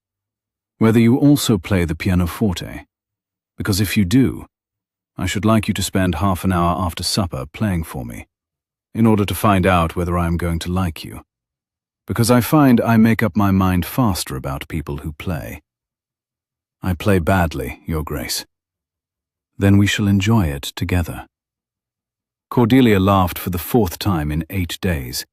"whether you also play the pianoforte, because if you do, I should like you to spend half an hour after supper playing for me, in order to find out whether I am going to like you, because I find I make up my mind faster about people who play." "I play badly, Your Grace." "Then we shall enjoy it together." Cordelia laughed for the 4th time in 8 days.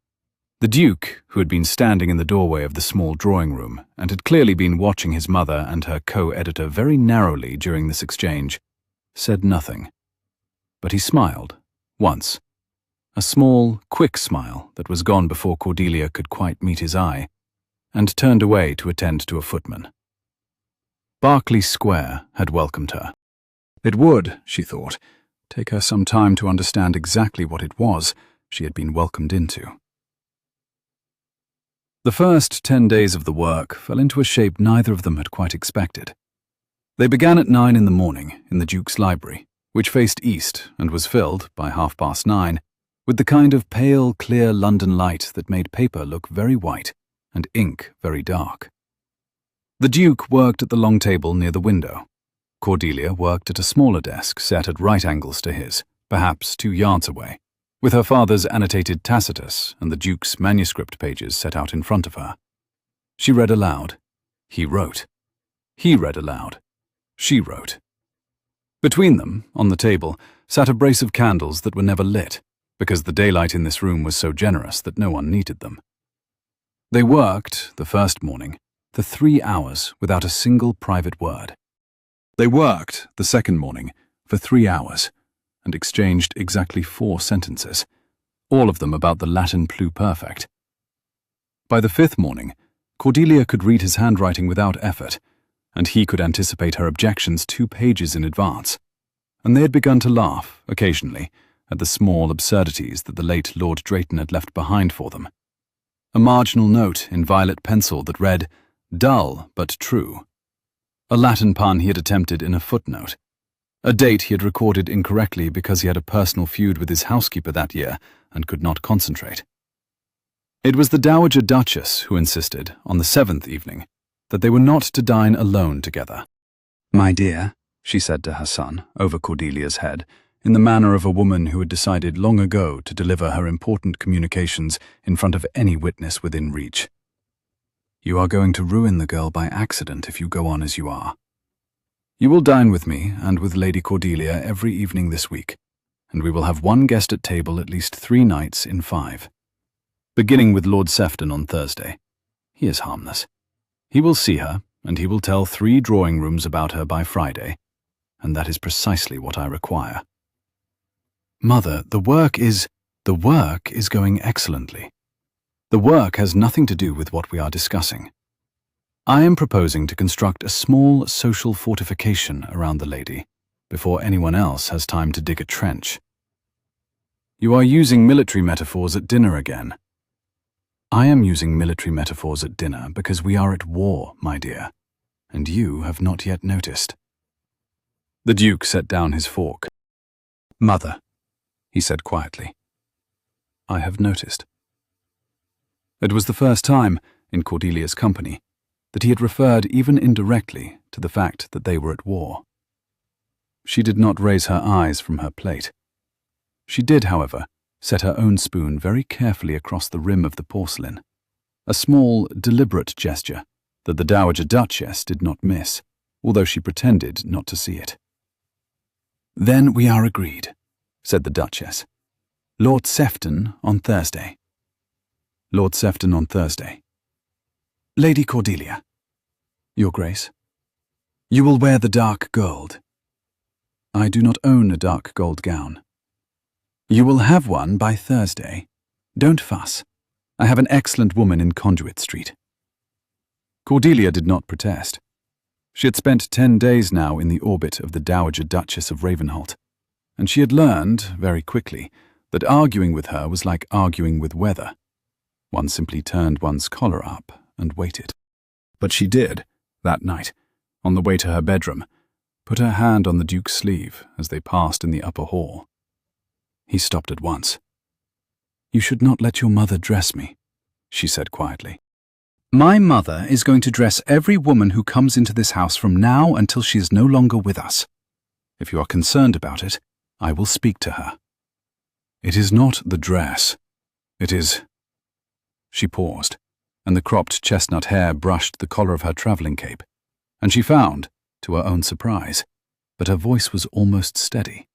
The Duke, who had been standing in the doorway of the small drawing-room and had clearly been watching his mother and her co-editor very narrowly during this exchange, said nothing. But he smiled, once. A small, quick smile that was gone before Cordelia could quite meet his eye, and turned away to attend to a footman. Berkeley Square had welcomed her. It would, she thought, take her some time to understand exactly what it was she had been welcomed into. The first 10 days of the work fell into a shape neither of them had quite expected. They began at 9 in the morning in the Duke's library, which faced east and was filled, by 9:30, with the kind of pale, clear London light that made paper look very white and ink very dark. The Duke worked at the long table near the window. Cordelia worked at a smaller desk set at right angles to his, perhaps 2 yards away, with her father's annotated Tacitus and the Duke's manuscript pages set out in front of her. She read aloud. He wrote. He read aloud. She wrote. Between them, on the table, sat a brace of candles that were never lit, because the daylight in this room was so generous that no one needed them. They worked, the first morning, for 3 hours without a single private word. They worked, the second morning, for 3 hours, and exchanged exactly 4 sentences, all of them about the Latin pluperfect. By the 5th morning, Cordelia could read his handwriting without effort, and he could anticipate her objections 2 pages in advance, and they had begun to laugh, occasionally, at the small absurdities that the late Lord Drayton had left behind for them. A marginal note in violet pencil that read, "Dull but true." A Latin pun he had attempted in a footnote. A date he had recorded incorrectly because he had a personal feud with his housekeeper that year and could not concentrate. It was the Dowager Duchess who insisted, on the 7th evening, that they were not to dine alone together. "My dear," she said to her son, over Cordelia's head, in the manner of a woman who had decided long ago to deliver her important communications in front of any witness within reach. "You are going to ruin the girl by accident if you go on as you are. You will dine with me and with Lady Cordelia every evening this week, and we will have 1 guest at table at least 3 nights in 5. Beginning with Lord Sefton on Thursday. He is harmless. He will see her, and he will tell 3 drawing rooms about her by Friday, and that is precisely what I require." "Mother, the work is going excellently. The work has nothing to do with what we are discussing. I am proposing to construct a small social fortification around the lady before anyone else has time to dig a trench." "You are using military metaphors at dinner again." "I am using military metaphors at dinner because we are at war, my dear, and you have not yet noticed." The Duke set down his fork. "Mother," he said quietly, "I have noticed." It was the first time, in Cordelia's company, that he had referred even indirectly to the fact that they were at war. She did not raise her eyes from her plate. She did, however, set her own spoon very carefully across the rim of the porcelain, a small, deliberate gesture that the Dowager Duchess did not miss, although she pretended not to see it. "Then we are agreed," said the Duchess. "Lord Sefton on Thursday." "Lord Sefton on Thursday." "Lady Cordelia." "Your Grace." "You will wear the dark gold." "I do not own a dark gold gown." "You will have one by Thursday. Don't fuss. I have an excellent woman in Conduit Street." Cordelia did not protest. She had spent 10 days now in the orbit of the Dowager Duchess of Ravenholt, and she had learned, very quickly, that arguing with her was like arguing with weather. One simply turned one's collar up and waited. But she did, that night, on the way to her bedroom, put her hand on the Duke's sleeve as they passed in the upper hall. He stopped at once. "You should not let your mother dress me," she said quietly. "My mother is going to dress every woman who comes into this house from now until she is no longer with us. If you are concerned about it, I will speak to her." "It is not the dress. It is—" She paused, and the cropped chestnut hair brushed the collar of her travelling cape, and she found, to her own surprise, that her voice was almost steady.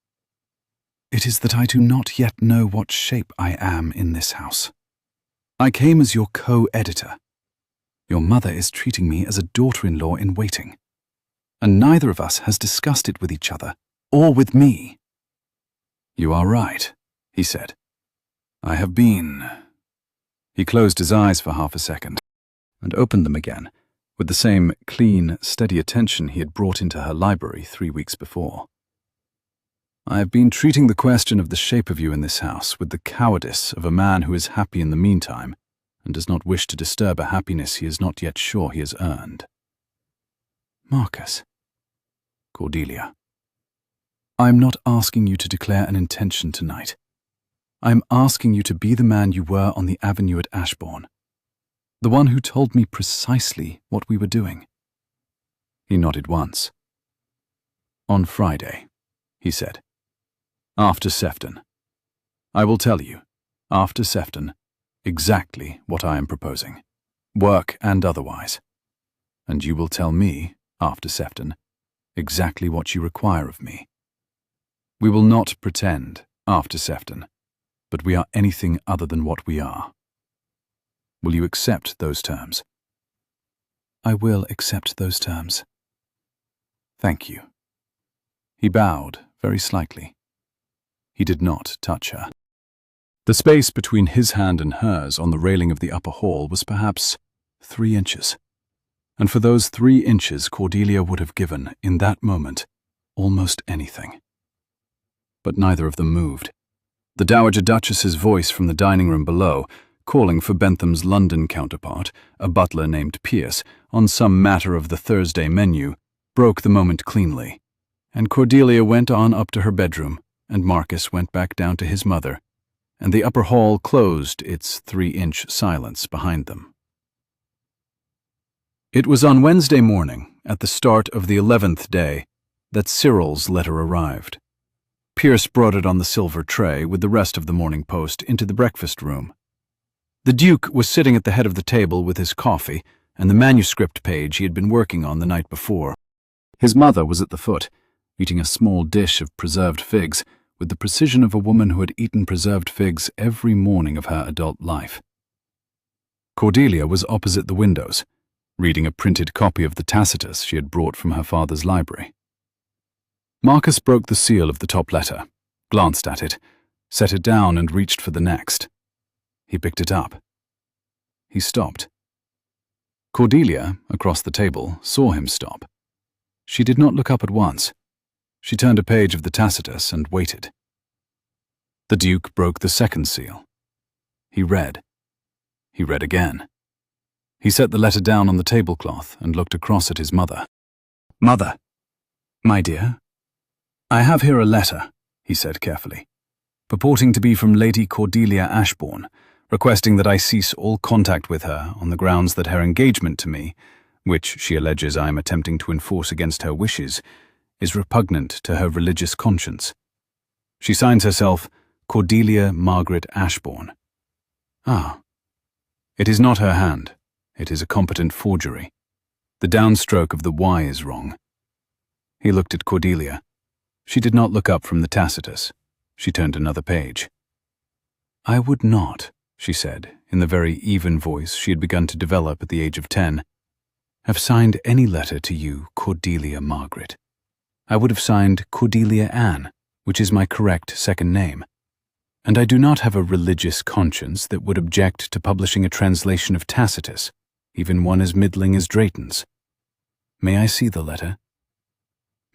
"It is that I do not yet know what shape I am in this house. I came as your co-editor. Your mother is treating me as a daughter-in-law in waiting, and neither of us has discussed it with each other, or with me." "You are right," he said. "I have been—" He closed his eyes for half a second, and opened them again, with the same clean, steady attention he had brought into her library 3 weeks before. "I have been treating the question of the shape of you in this house with the cowardice of a man who is happy in the meantime, and does not wish to disturb a happiness he is not yet sure he has earned." "Marcus." "Cordelia. I am not asking you to declare an intention tonight. I am asking you to be the man you were on the avenue at Ashbourne, the one who told me precisely what we were doing." He nodded once. "On Friday," he said. "After Sefton. I will tell you, after Sefton, exactly what I am proposing, work and otherwise. And you will tell me, after Sefton, exactly what you require of me. We will not pretend, after Sefton, but we are anything other than what we are. Will you accept those terms?" "I will accept those terms." "Thank you." He bowed very slightly. He did not touch her. The space between his hand and hers on the railing of the upper hall was perhaps 3 inches, and for those 3 inches Cordelia would have given, in that moment, almost anything. But neither of them moved. The Dowager Duchess's voice from the dining room below, calling for Bentham's London counterpart, a butler named Pierce, on some matter of the Thursday menu, broke the moment cleanly, and Cordelia went on up to her bedroom, and Marcus went back down to his mother, and the upper hall closed its 3-inch silence behind them. It was on Wednesday morning, at the start of the 11th day, that Cyril's letter arrived. Pierce brought it on the silver tray with the rest of the Morning Post into the breakfast room. The Duke was sitting at the head of the table with his coffee and the manuscript page he had been working on the night before. His mother was at the foot, eating a small dish of preserved figs with the precision of a woman who had eaten preserved figs every morning of her adult life. Cordelia was opposite the windows, reading a printed copy of the Tacitus she had brought from her father's library. Marcus broke the seal of the top letter, glanced at it, set it down and reached for the next. He picked it up. He stopped. Cordelia, across the table, saw him stop. She did not look up at once. She turned a page of the Tacitus and waited. The Duke broke the second seal. He read. He read again. He set the letter down on the tablecloth and looked across at his mother. "Mother." "My dear?" "I have here a letter," he said carefully, "purporting to be from Lady Cordelia Ashbourne, requesting that I cease all contact with her on the grounds that her engagement to me, which she alleges I am attempting to enforce against her wishes, is repugnant to her religious conscience. She signs herself Cordelia Margaret Ashbourne." "Ah. It is not her hand. It is a competent forgery. The downstroke of the Y is wrong." He looked at Cordelia. She did not look up from the Tacitus. She turned another page. "I would not," she said, in the very even voice she had begun to develop at the age of 10, "have signed any letter to you, Cordelia Margaret. I would have signed Cordelia Anne, which is my correct second name. And I do not have a religious conscience that would object to publishing a translation of Tacitus, even one as middling as Drayton's. May I see the letter?"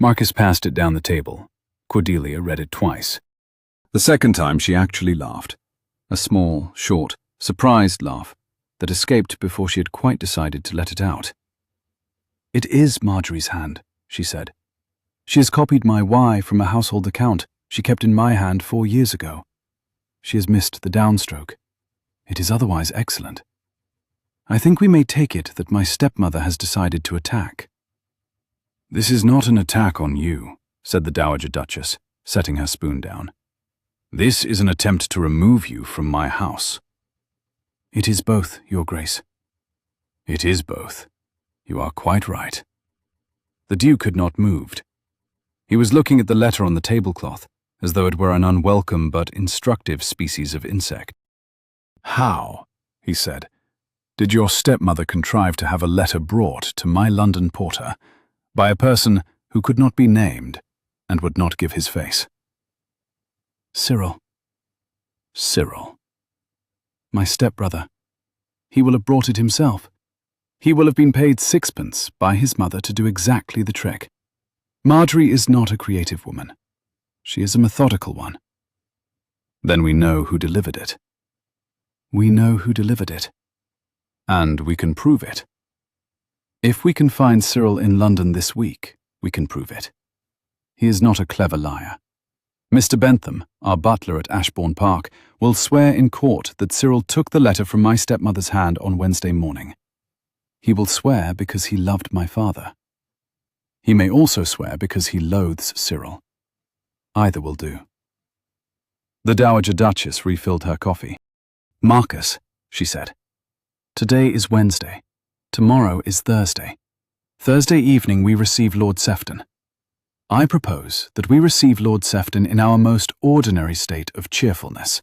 Marcus passed it down the table. Cordelia read it twice. The second time she actually laughed. A small, short, surprised laugh that escaped before she had quite decided to let it out. "It is Marjorie's hand," she said. "She has copied my Y from a household account she kept in my hand 4 years ago. She has missed the downstroke. It is otherwise excellent. I think we may take it that my stepmother has decided to attack." "This is not an attack on you," said the Dowager Duchess, setting her spoon down. "This is an attempt to remove you from my house." "It is both, Your Grace." "It is both. You are quite right." The Duke had not moved. He was looking at the letter on the tablecloth, as though it were an unwelcome but instructive species of insect. "How," he said, "did your stepmother contrive to have a letter brought to my London porter by a person who could not be named and would not give his face?" "Cyril." "Cyril." "My stepbrother. He will have brought it himself. He will have been paid 6pence by his mother to do exactly the trick. Marjorie is not a creative woman. She is a methodical one." "Then we know who delivered it." "We know who delivered it." "And we can prove it." "If we can find Cyril in London this week, we can prove it. He is not a clever liar. Mr. Bentham, our butler at Ashbourne Park, will swear in court that Cyril took the letter from my stepmother's hand on Wednesday morning. He will swear because he loved my father. He may also swear because he loathes Cyril. Either will do." The Dowager Duchess refilled her coffee. "Marcus," she said, "today is Wednesday. Tomorrow is Thursday. Thursday evening we receive Lord Sefton. I propose that we receive Lord Sefton in our most ordinary state of cheerfulness,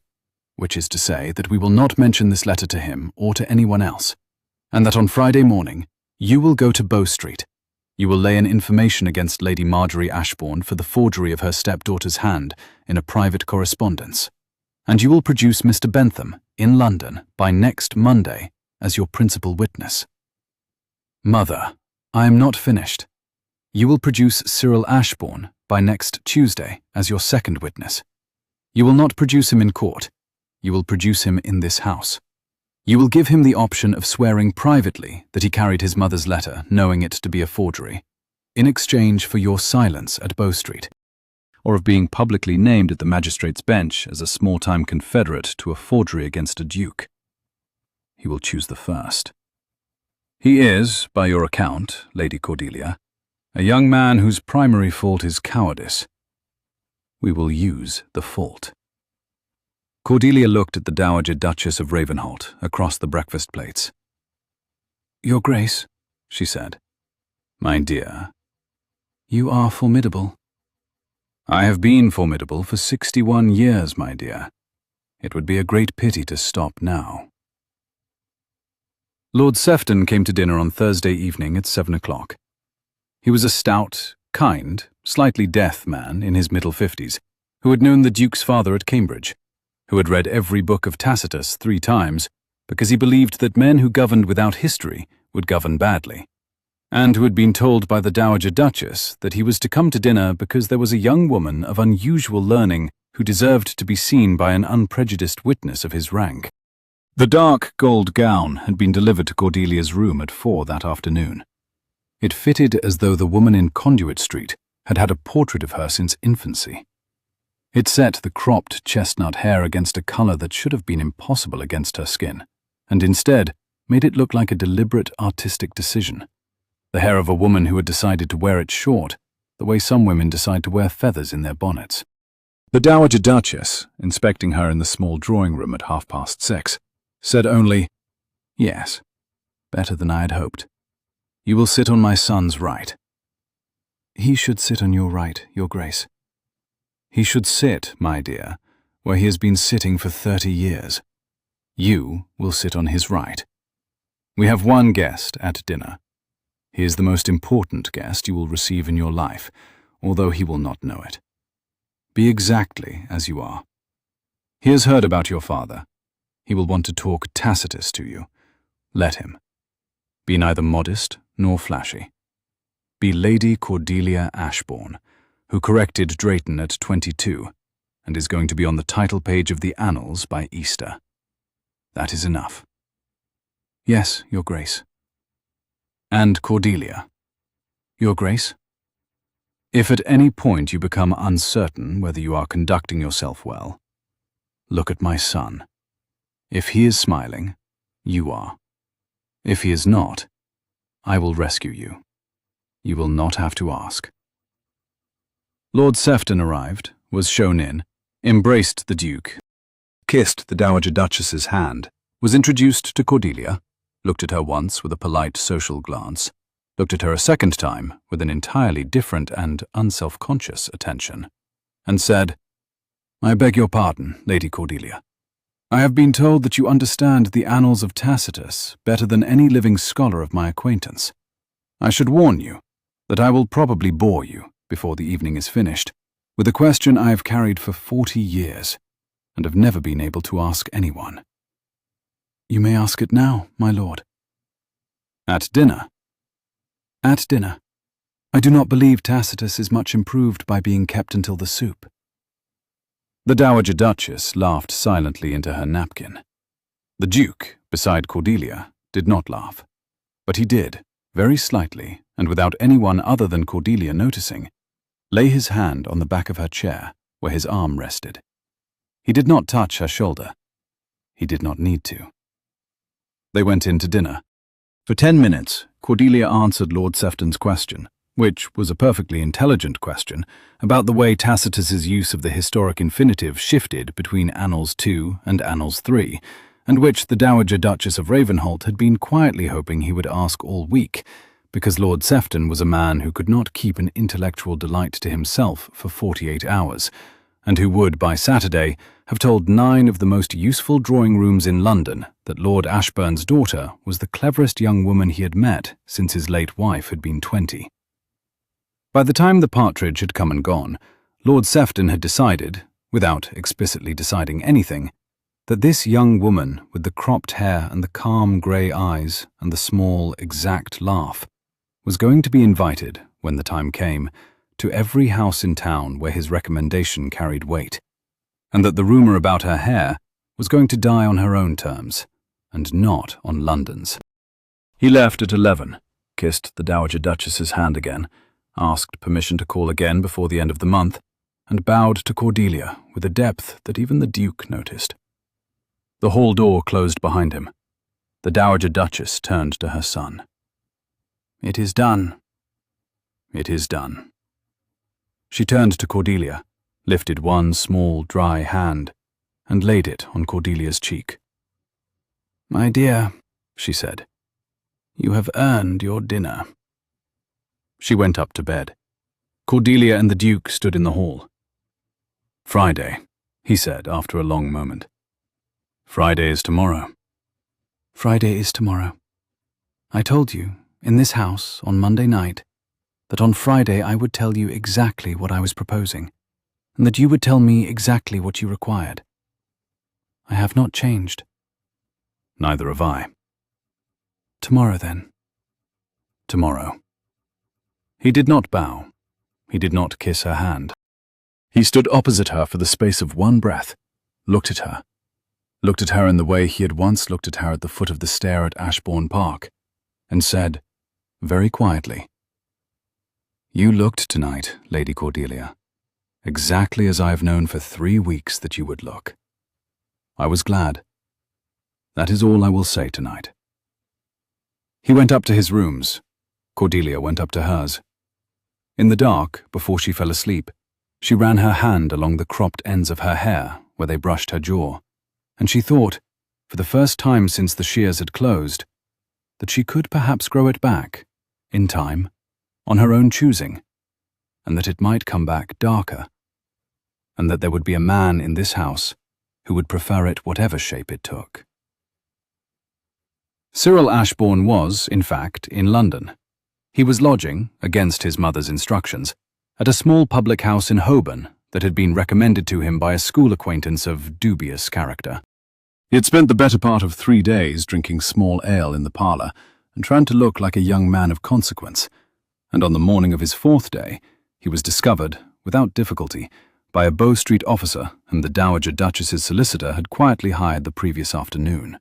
which is to say that we will not mention this letter to him or to anyone else, and that on Friday morning you will go to Bow Street. You will lay an information against Lady Marjorie Ashbourne for the forgery of her stepdaughter's hand in a private correspondence, and you will produce Mr. Bentham in London by next Monday as your principal witness. Mother, I am not finished. You will produce Cyril Ashbourne by next Tuesday as your second witness. You will not produce him in court. You will produce him in this house. You will give him the option of swearing privately that he carried his mother's letter, knowing it to be a forgery, in exchange for your silence at Bow Street, or of being publicly named at the magistrate's bench as a small-time confederate to a forgery against a duke. He will choose the first. He is, by your account, Lady Cordelia, a young man whose primary fault is cowardice. We will use the fault." Cordelia looked at the Dowager Duchess of Ravenholt across the breakfast plates. "Your Grace," she said. "My dear." "You are formidable." "I have been formidable for 61 years, my dear. It would be a great pity to stop now." Lord Sefton came to dinner on Thursday evening at 7 o'clock. He was a stout, kind, slightly deaf man in his middle 50s, who had known the Duke's father at Cambridge, who had read every book of Tacitus 3 times because he believed that men who governed without history would govern badly, and who had been told by the Dowager Duchess that he was to come to dinner because there was a young woman of unusual learning who deserved to be seen by an unprejudiced witness of his rank. The dark gold gown had been delivered to Cordelia's room at 4 that afternoon. It fitted as though the woman in Conduit Street had had a portrait of her since infancy. It set the cropped chestnut hair against a color that should have been impossible against her skin, and instead made it look like a deliberate artistic decision. The hair of a woman who had decided to wear it short, the way some women decide to wear feathers in their bonnets. The Dowager Duchess, inspecting her in the small drawing room at 6:30, said only, "Yes, better than I had hoped. You will sit on my son's right." He should sit on your right, Your Grace. He should sit, my dear, where he has been sitting for 30 years. You will sit on his right. We have one guest at dinner. He is the most important guest you will receive in your life, although he will not know it. Be exactly as you are. He has heard about your father. He will want to talk Tacitus to you. Let him. Be neither modest nor flashy. Be Lady Cordelia Ashbourne, who corrected Drayton at 22, and is going to be on the title page of the Annals by Easter. That is enough. Yes, Your Grace. And Cordelia. Your Grace? If at any point you become uncertain whether you are conducting yourself well, look at my son. If he is smiling, you are. If he is not, I will rescue you. You will not have to ask. Lord Sefton arrived, was shown in, embraced the Duke, kissed the Dowager Duchess's hand, was introduced to Cordelia, looked at her once with a polite social glance, looked at her a second time with an entirely different and unself-conscious attention, and said, "I beg your pardon, Lady Cordelia. I have been told that you understand the Annals of Tacitus better than any living scholar of my acquaintance. I should warn you that I will probably bore you, before the evening is finished, with a question I have carried for 40 years, and have never been able to ask anyone." You may ask it now, my lord. At dinner? At dinner. I do not believe Tacitus is much improved by being kept until the soup. The Dowager Duchess laughed silently into her napkin. The Duke, beside Cordelia, did not laugh, but he did, very slightly, and without anyone other than Cordelia noticing, lay his hand on the back of her chair, where his arm rested. He did not touch her shoulder. He did not need to. They went in to dinner. For 10 minutes, Cordelia answered Lord Sefton's question, which was a perfectly intelligent question, about the way Tacitus's use of the historic infinitive shifted between Annals 2 and Annals 3, and which the Dowager Duchess of Ravenholt had been quietly hoping he would ask all week, because Lord Sefton was a man who could not keep an intellectual delight to himself for 48 hours, and who would, by Saturday, have told 9 of the most useful drawing rooms in London that Lord Ashbourne's daughter was the cleverest young woman he had met since his late wife had been 20. By the time the partridge had come and gone, Lord Sefton had decided, without explicitly deciding anything, that this young woman with the cropped hair and the calm grey eyes and the small, exact laugh was going to be invited, when the time came, to every house in town where his recommendation carried weight, and that the rumour about her hair was going to die on her own terms, and not on London's. He left at 11, kissed the Dowager Duchess's hand again, asked permission to call again before the end of the month, and bowed to Cordelia with a depth that even the Duke noticed. The hall door closed behind him. The Dowager Duchess turned to her son. "It is done. It is done." She turned to Cordelia, lifted one small, dry hand, and laid it on Cordelia's cheek. "My dear," she said, "you have earned your dinner." She went up to bed. Cordelia and the Duke stood in the hall. "Friday," he said after a long moment. "Friday is tomorrow." "Friday is tomorrow. I told you, in this house, on Monday night, that on Friday I would tell you exactly what I was proposing, and that you would tell me exactly what you required. I have not changed." "Neither have I." "Tomorrow, then." "Tomorrow." He did not bow. He did not kiss her hand. He stood opposite her for the space of one breath, looked at her in the way he had once looked at her at the foot of the stair at Ashbourne Park, and said, very quietly, You looked tonight, Lady Cordelia, exactly as I have known for 3 weeks that you would look. I was glad. That is all I will say tonight." He went up to his rooms. Cordelia went up to hers. In the dark, before she fell asleep, she ran her hand along the cropped ends of her hair where they brushed her jaw, and she thought, for the first time since the shears had closed, that she could perhaps grow it back, in time, on her own choosing, and that it might come back darker, and that there would be a man in this house who would prefer it whatever shape it took. Cyril Ashbourne was, in fact, in London. He was lodging, against his mother's instructions, at a small public house in Holborn that had been recommended to him by a school acquaintance of dubious character. He had spent the better part of 3 days drinking small ale in the parlour and trying to look like a young man of consequence, and on the morning of his 4th day he was discovered, without difficulty, by a Bow Street officer whom the Dowager Duchess's solicitor had quietly hired the previous afternoon.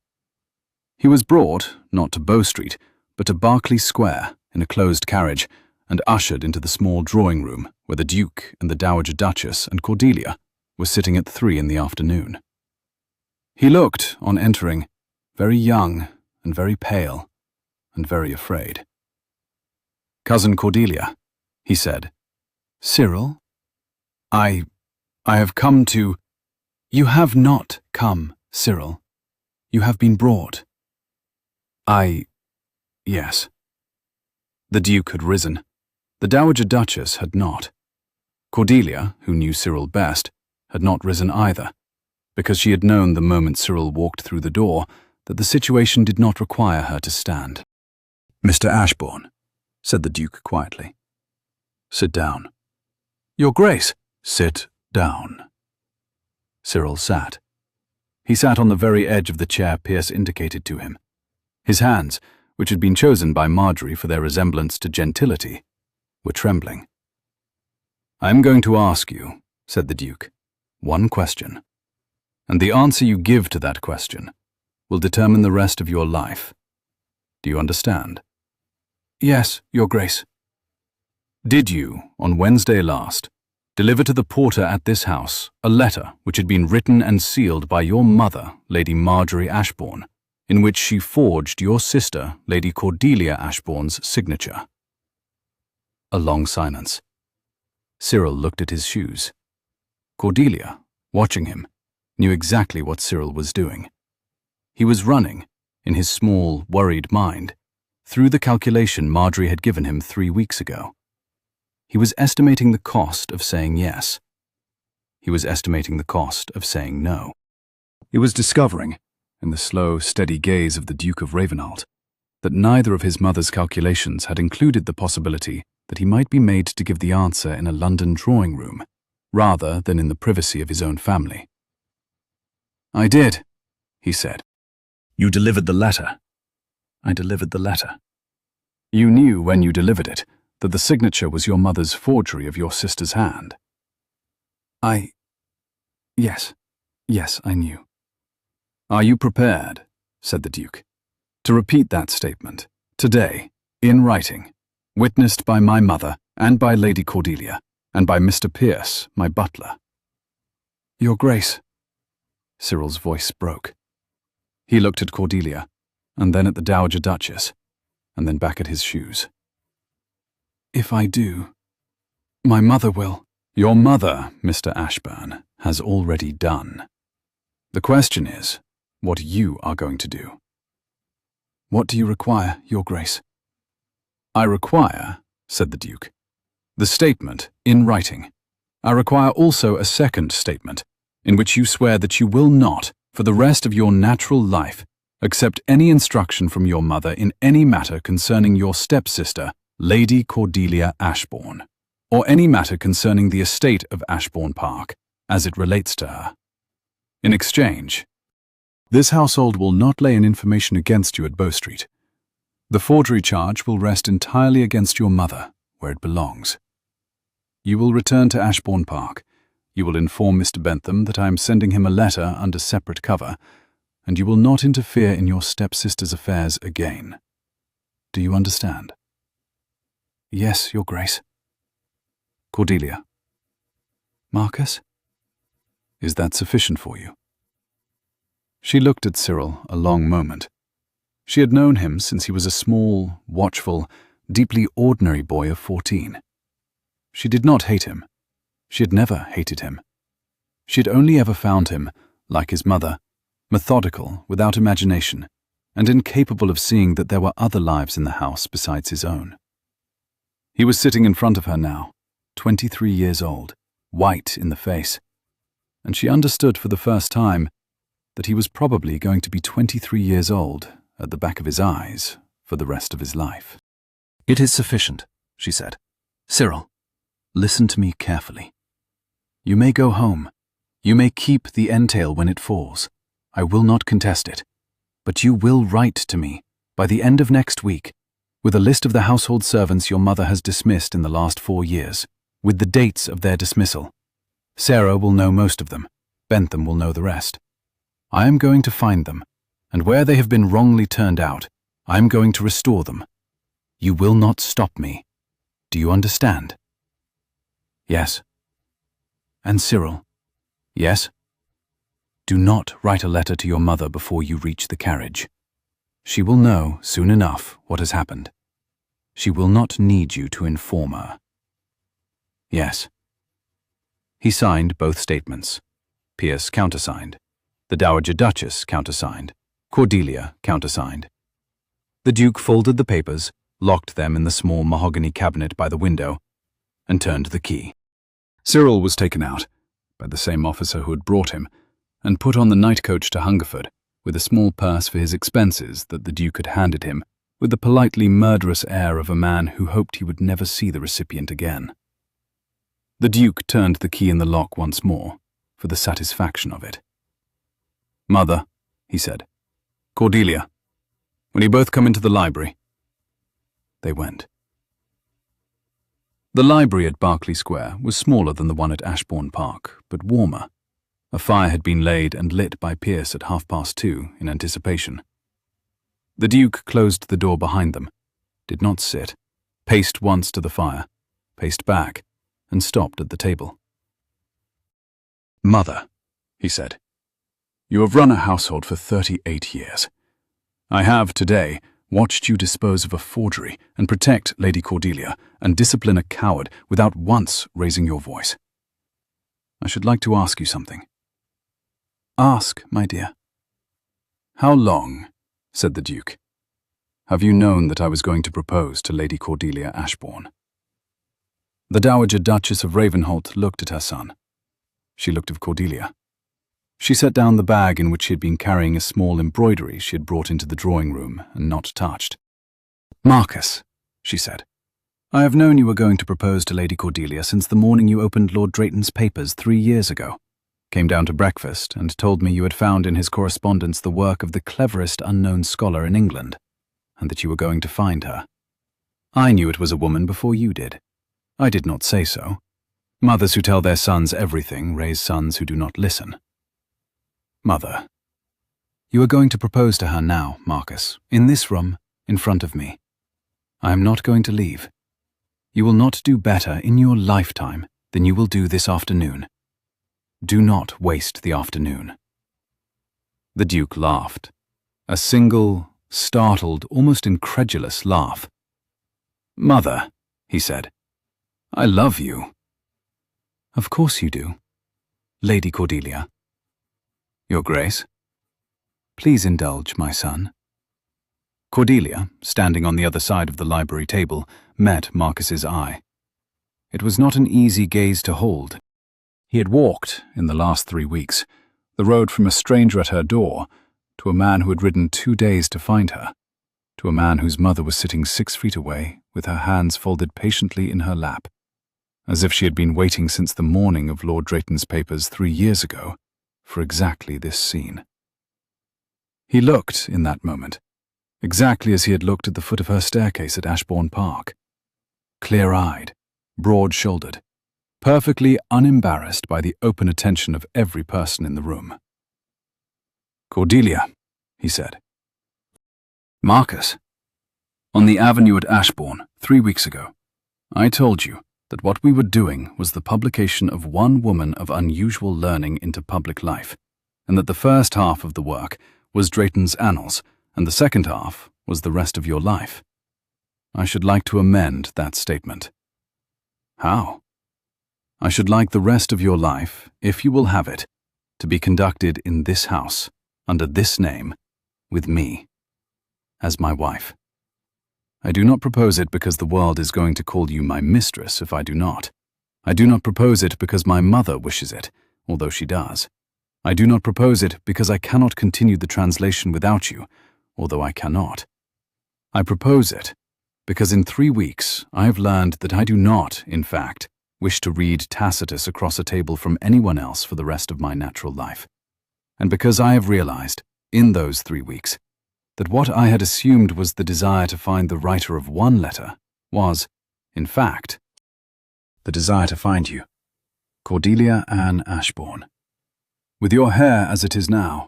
He was brought, not to Bow Street, but to Berkeley Square in a closed carriage, and ushered into the small drawing-room where the Duke and the Dowager Duchess and Cordelia were sitting at 3 in the afternoon. He looked, on entering, very young and very pale and very afraid. "Cousin Cordelia," he said. "Cyril? I have come to—" "You have not come, Cyril. You have been brought." Yes." The Duke had risen. The Dowager Duchess had not. Cordelia, who knew Cyril best, had not risen either, because she had known the moment Cyril walked through the door that the situation did not require her to stand. "Mr. Ashbourne," said the Duke quietly. "Sit down." "Your Grace." "Sit down." Cyril sat. He sat on the very edge of the chair Pierce indicated to him. His hands, which had been chosen by Marjorie for their resemblance to gentility, were trembling. "I am going to ask you," said the Duke, "one question, and the answer you give to that question will determine the rest of your life. Do you understand?" "Yes, Your Grace." "Did you, on Wednesday last, deliver to the porter at this house a letter which had been written and sealed by your mother, Lady Marjorie Ashbourne, in which she forged your sister, Lady Cordelia Ashbourne's signature?" A long silence. Cyril looked at his shoes. Cordelia, watching him, knew exactly what Cyril was doing. He was running, in his small, worried mind, through the calculation Marjorie had given him 3 weeks ago. He was estimating the cost of saying yes. He was estimating the cost of saying no. He was discovering, in the slow, steady gaze of the Duke of Ravenholt, that neither of his mother's calculations had included the possibility that he might be made to give the answer in a London drawing-room, rather than in the privacy of his own family. "I did," he said. "You delivered the letter." "I delivered the letter." "You knew when you delivered it that the signature was your mother's forgery of your sister's hand?" Yes, I knew." "Are you prepared," said the Duke, "to repeat that statement, today, in writing, witnessed by my mother and by Lady Cordelia, and by Mr. Pierce, my butler?" "Your Grace." Cyril's voice broke. He looked at Cordelia, and then at the Dowager Duchess, and then back at his shoes. "If I do, my mother will—" "Your mother, Mr. Ashbourne, has already done. The question is, what you are going to do." "What do you require, Your Grace?" "I require," said the Duke, "the statement in writing. I require also a second statement, in which you swear that you will not, for the rest of your natural life, accept any instruction from your mother in any matter concerning your stepsister, Lady Cordelia Ashbourne, or any matter concerning the estate of Ashbourne Park, as it relates to her. In exchange, this household will not lay an information against you at Bow Street. The forgery charge will rest entirely against your mother, where it belongs. You will return to Ashbourne Park. You will inform Mr. Bentham that I am sending him a letter under separate cover, and you will not interfere in your stepsister's affairs again. Do you understand?" "Yes, Your Grace." Cordelia. Marcus? Is that sufficient for you? She looked at Cyril a long moment. She had known him since he was a small, watchful, deeply ordinary boy of 14. She did not hate him. She had never hated him. She had only ever found him, like his mother, methodical, without imagination, and incapable of seeing that there were other lives in the house besides his own. He was sitting in front of her now, 23 years old, white in the face, and she understood for the first time that he was probably going to be 23 years old at the back of his eyes for the rest of his life. It is sufficient, she said. Cyril, listen to me carefully. You may go home. You may keep the entail when it falls. I will not contest it. But you will write to me by the end of next week with a list of the household servants your mother has dismissed in the last 4 years, with the dates of their dismissal. Sarah will know most of them. Bentham will know the rest. I am going to find them, and where they have been wrongly turned out, I am going to restore them. You will not stop me. Do you understand? Yes. And Cyril? Yes? Do not write a letter to your mother before you reach the carriage. She will know soon enough what has happened. She will not need you to inform her. Yes. He signed both statements. Pierce countersigned. The Dowager Duchess countersigned. Cordelia countersigned. The Duke folded the papers, locked them in the small mahogany cabinet by the window, and turned the key. Cyril was taken out, by the same officer who had brought him, and put on the night coach to Hungerford, with a small purse for his expenses that the Duke had handed him, with the politely murderous air of a man who hoped he would never see the recipient again. The Duke turned the key in the lock once more, for the satisfaction of it. "Mother," he said. "Cordelia, will you both come into the library?" They went. The library at Berkeley Square was smaller than the one at Ashbourne Park, but warmer. A fire had been laid and lit by Pierce at 2:30 in anticipation. The Duke closed the door behind them, did not sit, paced once to the fire, paced back, and stopped at the table. "Mother," he said, "you have run a household for 38 years. I have, today, watched you dispose of a forgery and protect Lady Cordelia and discipline a coward without once raising your voice. I should like to ask you something." "Ask, my dear." "How long," said the Duke, "have you known that I was going to propose to Lady Cordelia Ashbourne?" The Dowager Duchess of Ravenholt looked at her son. She looked at Cordelia. She set down the bag in which she had been carrying a small embroidery she had brought into the drawing-room and not touched. "Marcus," she said, "I have known you were going to propose to Lady Cordelia since the morning you opened Lord Drayton's papers 3 years ago, came down to breakfast and told me you had found in his correspondence the work of the cleverest unknown scholar in England, and that you were going to find her. I knew it was a woman before you did. I did not say so. Mothers who tell their sons everything raise sons who do not listen. Mother, you are going to propose to her now, Marcus, in this room, in front of me. I am not going to leave. You will not do better in your lifetime than you will do this afternoon. Do not waste the afternoon." The Duke laughed. A single, startled, almost incredulous laugh. "Mother," he said, "I love you." "Of course you do. Lady Cordelia." "Your Grace." "Please indulge, my son." Cordelia, standing on the other side of the library table, met Marcus's eye. It was not an easy gaze to hold. He had walked, in the last 3 weeks, the road from a stranger at her door to a man who had ridden 2 days to find her, to a man whose mother was sitting 6 feet away with her hands folded patiently in her lap, as if she had been waiting since the morning of Lord Drayton's papers 3 years ago for exactly this scene. He looked, in that moment, exactly as he had looked at the foot of her staircase at Ashbourne Park, clear-eyed, broad-shouldered, perfectly unembarrassed by the open attention of every person in the room. "Cordelia," he said. "Marcus, on the avenue at Ashbourne 3 weeks ago, I told you that what we were doing was the publication of one woman of unusual learning into public life, and that the first half of the work was Drayton's Annals, and the second half was the rest of your life. I should like to amend that statement. How? I should like the rest of your life, if you will have it, to be conducted in this house, under this name, with me, as my wife. I do not propose it because the world is going to call you my mistress if I do not. I do not propose it because my mother wishes it, although she does. I do not propose it because I cannot continue the translation without you, although I cannot. I propose it because in 3 weeks I have learned that I do not, in fact, wish to read Tacitus across a table from anyone else for the rest of my natural life, and because I have realized, in those 3 weeks, that what I had assumed was the desire to find the writer of one letter was, in fact, the desire to find you, Cordelia Ann Ashbourne. With your hair as it is now,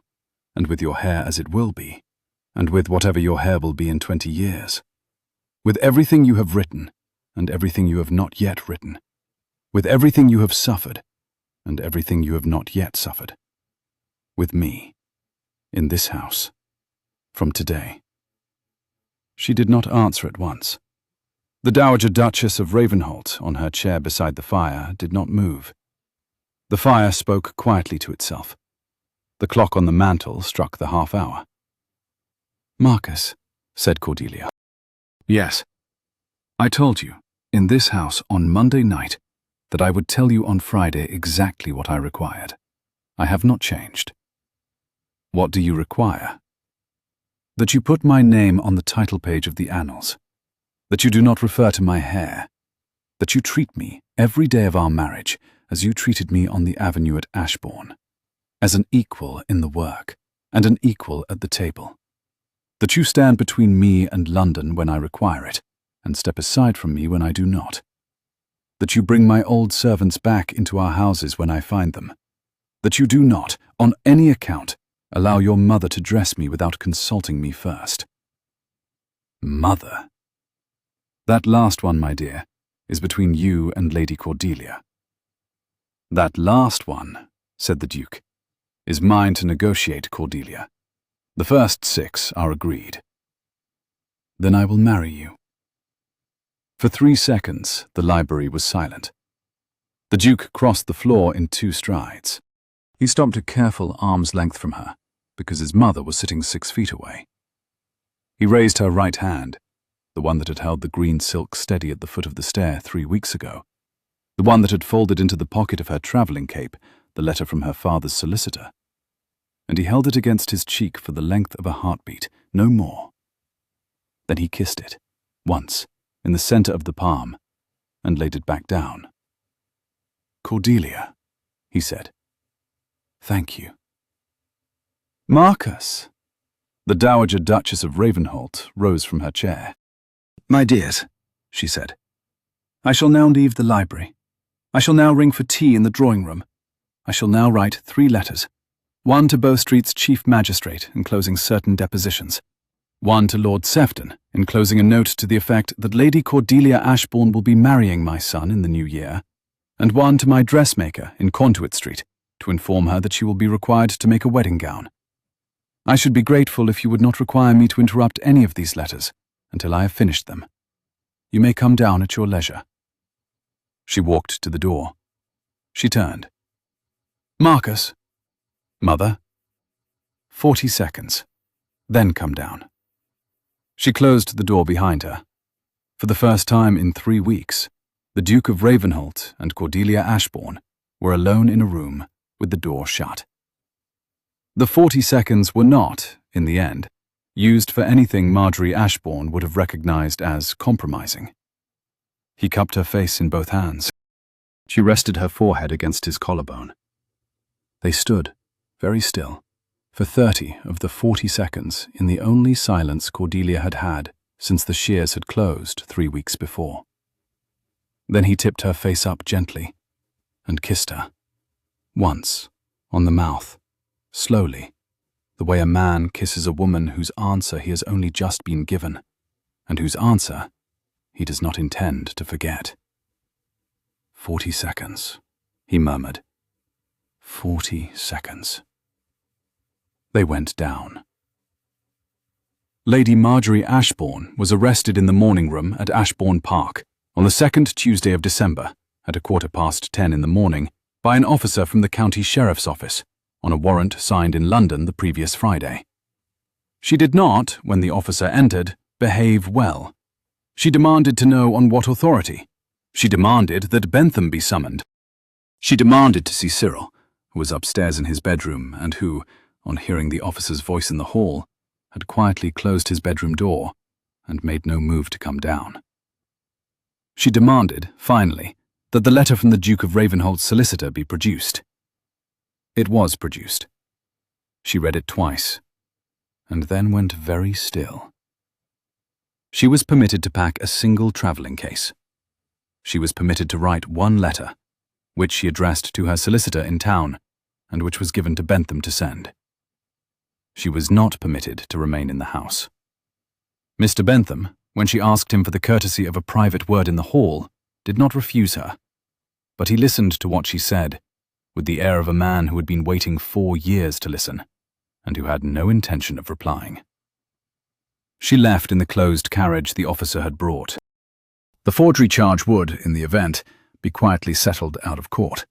and with your hair as it will be, and with whatever your hair will be in 20 years, with everything you have written, and everything you have not yet written, with everything you have suffered, and everything you have not yet suffered, with me, in this house, from today. She did not answer at once. The Dowager Duchess of Ravenholt, on her chair beside the fire, did not move. The fire spoke quietly to itself. The clock on the mantel struck the half-hour. Marcus, said Cordelia. Yes. I told you, in this house on Monday night, that I would tell you on Friday exactly what I required. I have not changed. What do you require? That you put my name on the title page of the Annals, that you do not refer to my hair, that you treat me, every day of our marriage, as you treated me on the avenue at Ashbourne, as an equal in the work, and an equal at the table, that you stand between me and London when I require it, and step aside from me when I do not, that you bring my old servants back into our houses when I find them, that you do not, on any account, allow your mother to dress me without consulting me first. Mother. That last one, my dear, is between you and Lady Cordelia. That last one, said the Duke, is mine to negotiate, Cordelia. The first 6 are agreed. Then I will marry you. For 3 seconds, the library was silent. The Duke crossed the floor in 2 strides. He stopped a careful arm's length from her, because his mother was sitting 6 feet away. He raised her right hand, the one that had held the green silk steady at the foot of the stair 3 weeks ago, the one that had folded into the pocket of her travelling cape the letter from her father's solicitor, and he held it against his cheek for the length of a heartbeat, no more. Then he kissed it, once, in the centre of the palm, and laid it back down. Cordelia, he said. Thank you. Marcus! The Dowager Duchess of Ravenholt rose from her chair. My dears, she said, I shall now leave the library. I shall now ring for tea in the drawing-room. I shall now write 3 letters. 1 to Bow Street's Chief Magistrate, enclosing certain depositions. 1 to Lord Sefton, enclosing a note to the effect that Lady Cordelia Ashbourne will be marrying my son in the new year. And 1 to my dressmaker in Conduit Street, to inform her that she will be required to make a wedding gown. I should be grateful if you would not require me to interrupt any of these letters until I have finished them. You may come down at your leisure. She walked to the door. She turned. Marcus. Mother. 40 seconds. Then come down. She closed the door behind her. For the first time in 3 weeks, the Duke of Ravenholt and Cordelia Ashbourne were alone in a room with the door shut. The 40 seconds were not, in the end, used for anything Marjorie Ashbourne would have recognized as compromising. He cupped her face in both hands. She rested her forehead against his collarbone. They stood, very still, for 30 of the 40 seconds in the only silence Cordelia had had since the shears had closed 3 weeks before. Then he tipped her face up gently and kissed her. Once, on the mouth, slowly, the way a man kisses a woman whose answer he has only just been given, and whose answer he does not intend to forget. 40 seconds, he murmured. 40 seconds. They went down. Lady Marjorie Ashbourne was arrested in the morning room at Ashbourne Park on the 2nd Tuesday of December at 10:15 in the morning by an officer from the county sheriff's office on a warrant signed in London the previous Friday. She did not, when the officer entered, behave well. She demanded to know on what authority. She demanded that Bentham be summoned. She demanded to see Cyril, who was upstairs in his bedroom and who, on hearing the officer's voice in the hall, had quietly closed his bedroom door and made no move to come down. She demanded, finally, that the letter from the Duke of Ravenholt's solicitor be produced. It was produced. She read it twice, and then went very still. She was permitted to pack a single travelling case. She was permitted to write one letter, which she addressed to her solicitor in town, and which was given to Bentham to send. She was not permitted to remain in the house. Mr. Bentham, when she asked him for the courtesy of a private word in the hall, did not refuse her, but he listened to what she said, with the air of a man who had been waiting 4 years to listen, and who had no intention of replying. She left in the closed carriage the officer had brought. The forgery charge would, in the event, be quietly settled out of court,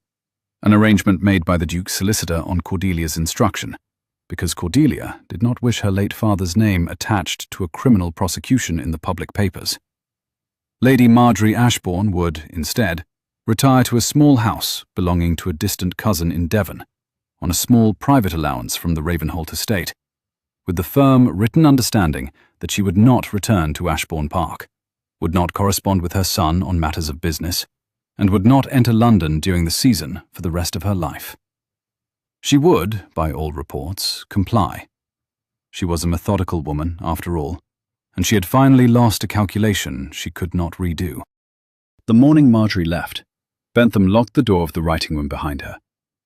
an arrangement made by the Duke's solicitor on Cordelia's instruction, because Cordelia did not wish her late father's name attached to a criminal prosecution in the public papers. Lady Marjorie Ashbourne would, instead, retire to a small house belonging to a distant cousin in Devon, on a small private allowance from the Ravenholt estate, with the firm written understanding that she would not return to Ashbourne Park, would not correspond with her son on matters of business, and would not enter London during the season for the rest of her life. She would, by all reports, comply. She was a methodical woman, after all, and she had finally lost a calculation she could not redo. The morning Marjorie left, Bentham locked the door of the writing room behind her,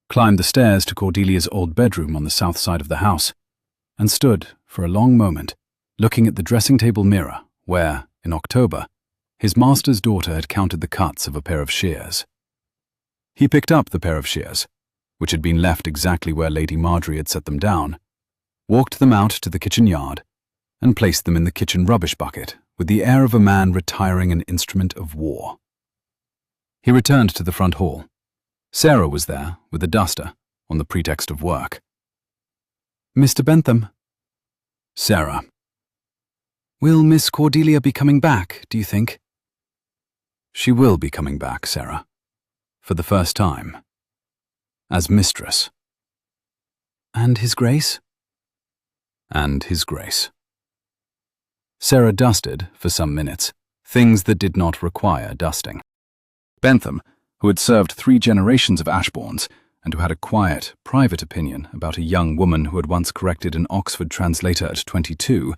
climbed the stairs to Cordelia's old bedroom on the south side of the house, and stood, for a long moment, looking at the dressing-table mirror where, in October, his master's daughter had counted the cuts of a pair of shears. He picked up the pair of shears, which had been left exactly where Lady Marjorie had set them down, walked them out to the kitchen yard, and placed them in the kitchen rubbish bucket with the air of a man retiring an instrument of war. He returned to the front hall. Sarah was there, with a duster, on the pretext of work. "Mr. Bentham." "Sarah." "Will Miss Cordelia be coming back, do you think?" "She will be coming back, Sarah. For the first time. As mistress." "And His Grace?" "And His Grace." Sarah dusted, for some minutes, things that did not require dusting. Bentham, who had served 3 generations of Ashbournes, and who had a quiet, private opinion about a young woman who had once corrected an Oxford translator at 22,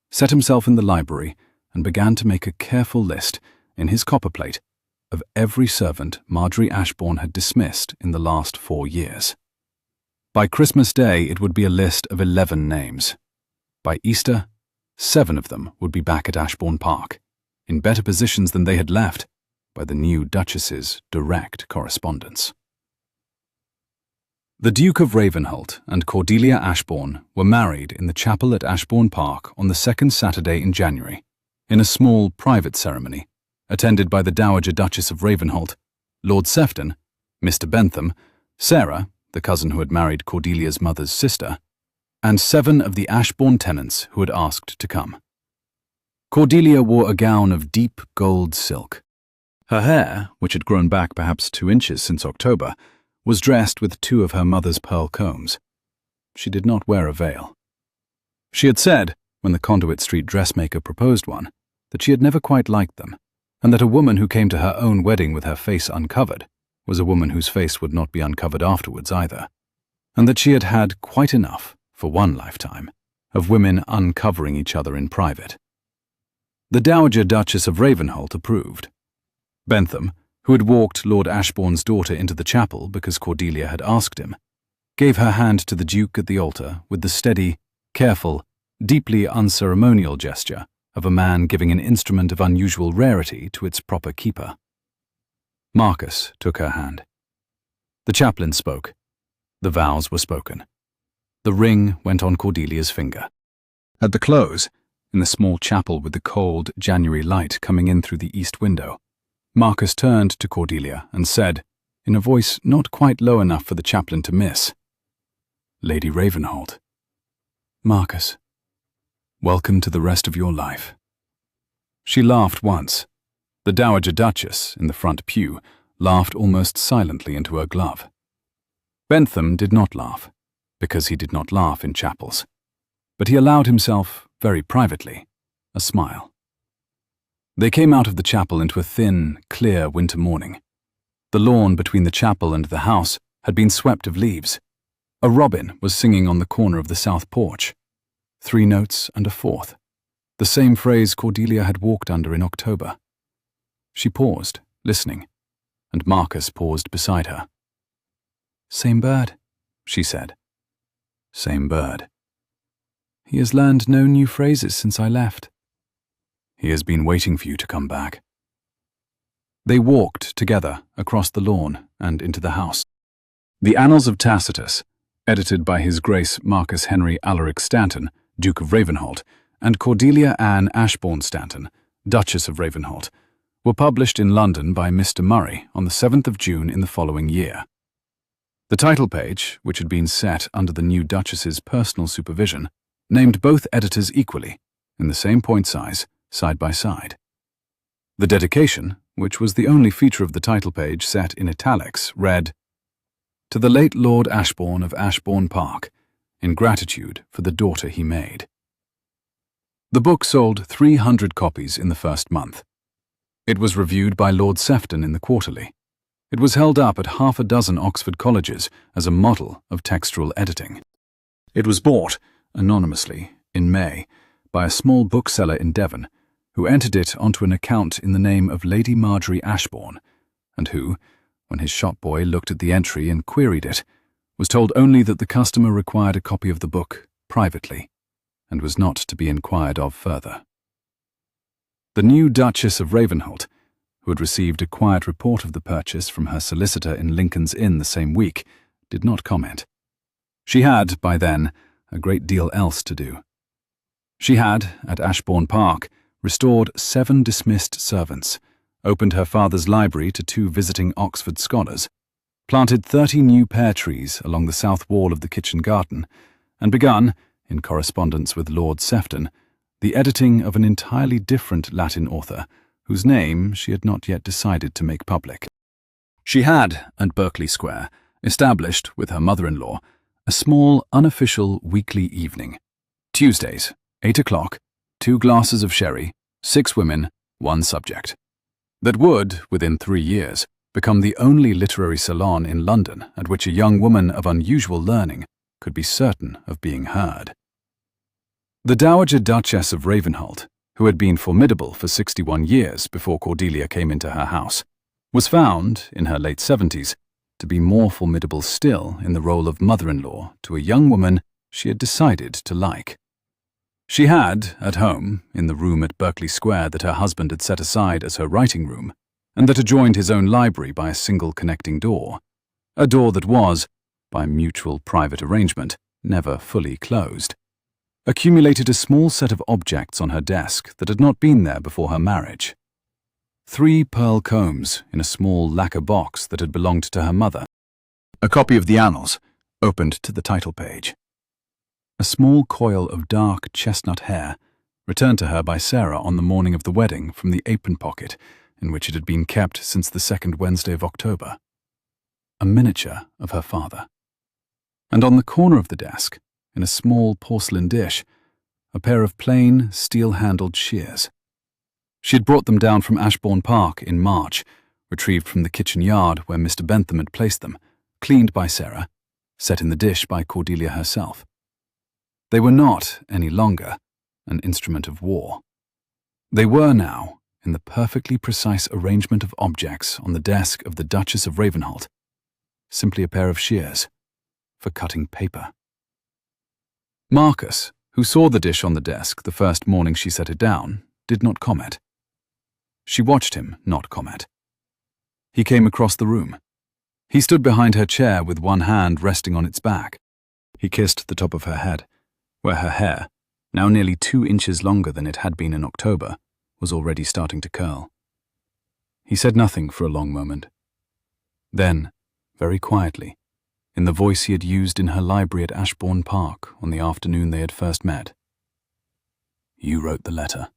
set himself in the library and began to make a careful list, in his copperplate, of every servant Marjorie Ashbourne had dismissed in the last 4 years. By Christmas Day it would be a list of 11 names. By Easter, 7 of them would be back at Ashbourne Park, in better positions than they had left, by the new Duchess's direct correspondence. The Duke of Ravenholt and Cordelia Ashbourne were married in the chapel at Ashbourne Park on the 2nd Saturday in January, in a small private ceremony, attended by the Dowager Duchess of Ravenholt, Lord Sefton, Mr. Bentham, Sarah, the cousin who had married Cordelia's mother's sister, and 7 of the Ashbourne tenants who had asked to come. Cordelia wore a gown of deep gold silk. Her hair, which had grown back perhaps 2 inches since October, was dressed with 2 of her mother's pearl combs. She did not wear a veil. She had said, when the Conduit Street dressmaker proposed one, that she had never quite liked them, and that a woman who came to her own wedding with her face uncovered was a woman whose face would not be uncovered afterwards either, and that she had had quite enough, for one lifetime, of women uncovering each other in private. The Dowager Duchess of Ravenholt approved. Bentham, who had walked Lord Ashbourne's daughter into the chapel because Cordelia had asked him, gave her hand to the Duke at the altar with the steady, careful, deeply unceremonial gesture of a man giving an instrument of unusual rarity to its proper keeper. Marcus took her hand. The chaplain spoke. The vows were spoken. The ring went on Cordelia's finger. At the close, in the small chapel with the cold January light coming in through the east window, Marcus turned to Cordelia and said, in a voice not quite low enough for the chaplain to miss, "Lady Ravenholt. Marcus, welcome to the rest of your life." She laughed once. The Dowager Duchess, in the front pew, laughed almost silently into her glove. Bentham did not laugh, because he did not laugh in chapels, but he allowed himself, very privately, a smile. They came out of the chapel into a thin, clear winter morning. The lawn between the chapel and the house had been swept of leaves. A robin was singing on the corner of the south porch. 3 notes and a 4th, the same phrase Cordelia had walked under in October. She paused, listening, and Marcus paused beside her. "Same bird," she said. "Same bird. He has learned no new phrases since I left." "He has been waiting for you to come back." They walked together across the lawn and into the house. The Annals of Tacitus, edited by His Grace Marcus Henry Alaric Stanton, Duke of Ravenholt, and Cordelia Anne Ashbourne Stanton, Duchess of Ravenholt, were published in London by Mr. Murray on the 7th of June in the following year. The title page, which had been set under the new Duchess's personal supervision, named both editors equally, in the same point size, side by side. The dedication, which was the only feature of the title page set in italics, read, "To the late Lord Ashbourne of Ashbourne Park, in gratitude for the daughter he made." The book sold 300 copies in the first month. It was reviewed by Lord Sefton in the Quarterly. It was held up at 6 Oxford colleges as a model of textual editing. It was bought, anonymously, in May, by a small bookseller in Devon, who entered it onto an account in the name of Lady Marjorie Ashbourne, and who, when his shop boy looked at the entry and queried it, was told only that the customer required a copy of the book privately, and was not to be inquired of further. The new Duchess of Ravenholt, who had received a quiet report of the purchase from her solicitor in Lincoln's Inn the same week, did not comment. She had, by then, a great deal else to do. She had, at Ashbourne Park, restored 7 dismissed servants, opened her father's library to 2 visiting Oxford scholars, planted 30 new pear trees along the south wall of the kitchen garden, and begun, in correspondence with Lord Sefton, the editing of an entirely different Latin author, whose name she had not yet decided to make public. She had, at Berkeley Square, established, with her mother-in-law, a small, unofficial weekly evening. Tuesdays, 8 o'clock, 2 glasses of sherry, 6 women, 1 subject. That would, within 3 years, become the only literary salon in London at which a young woman of unusual learning could be certain of being heard. The Dowager Duchess of Ravenholt, who had been formidable for 61 years before Cordelia came into her house, was found, in her late 70s, to be more formidable still in the role of mother-in-law to a young woman she had decided to like. She had, at home, in the room at Berkeley Square that her husband had set aside as her writing room, and that adjoined his own library by a single connecting door, a door that was, by mutual private arrangement, never fully closed, accumulated a small set of objects on her desk that had not been there before her marriage. 3 pearl combs in a small lacquer box that had belonged to her mother, a copy of the Annals, opened to the title page, a small coil of dark chestnut hair, returned to her by Sarah on the morning of the wedding from the apron pocket in which it had been kept since the 2nd Wednesday of October, a miniature of her father, and on the corner of the desk, in a small porcelain dish, a pair of plain, steel-handled shears. She had brought them down from Ashbourne Park in March, retrieved from the kitchen yard where Mr. Bentham had placed them, cleaned by Sarah, set in the dish by Cordelia herself. They were not, any longer, an instrument of war. They were now, in the perfectly precise arrangement of objects on the desk of the Duchess of Ravenholt, simply a pair of shears for cutting paper. Marcus, who saw the dish on the desk the first morning she set it down, did not comment. She watched him not comment. He came across the room. He stood behind her chair with one hand resting on its back. He kissed the top of her head, where her hair, now nearly 2 inches longer than it had been in October, was already starting to curl. He said nothing for a long moment. Then, very quietly, in the voice he had used in her library at Ashbourne Park on the afternoon they had first met, "You wrote the letter."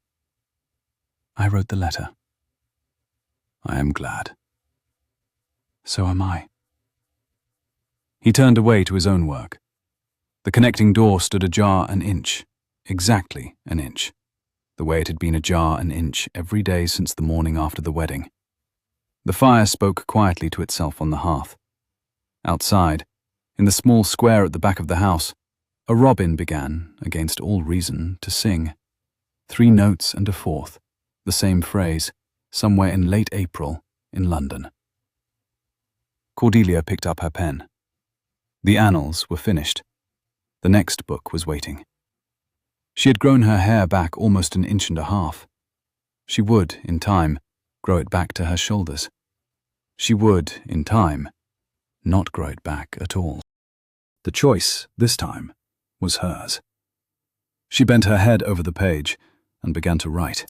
"I wrote the letter." "I am glad." "So am I." He turned away to his own work. The connecting door stood ajar an inch, exactly an inch, the way it had been ajar an inch every day since the morning after the wedding. The fire spoke quietly to itself on the hearth. Outside, in the small square at the back of the house, a robin began, against all reason, to sing. 3 notes and a fourth, the same phrase, somewhere in late April, in London. Cordelia picked up her pen. The annals were finished. The next book was waiting. She had grown her hair back almost 1.5 inches. She would, in time, grow it back to her shoulders. She would, in time, not grow it back at all. The choice, this time, was hers. She bent her head over the page and began to write.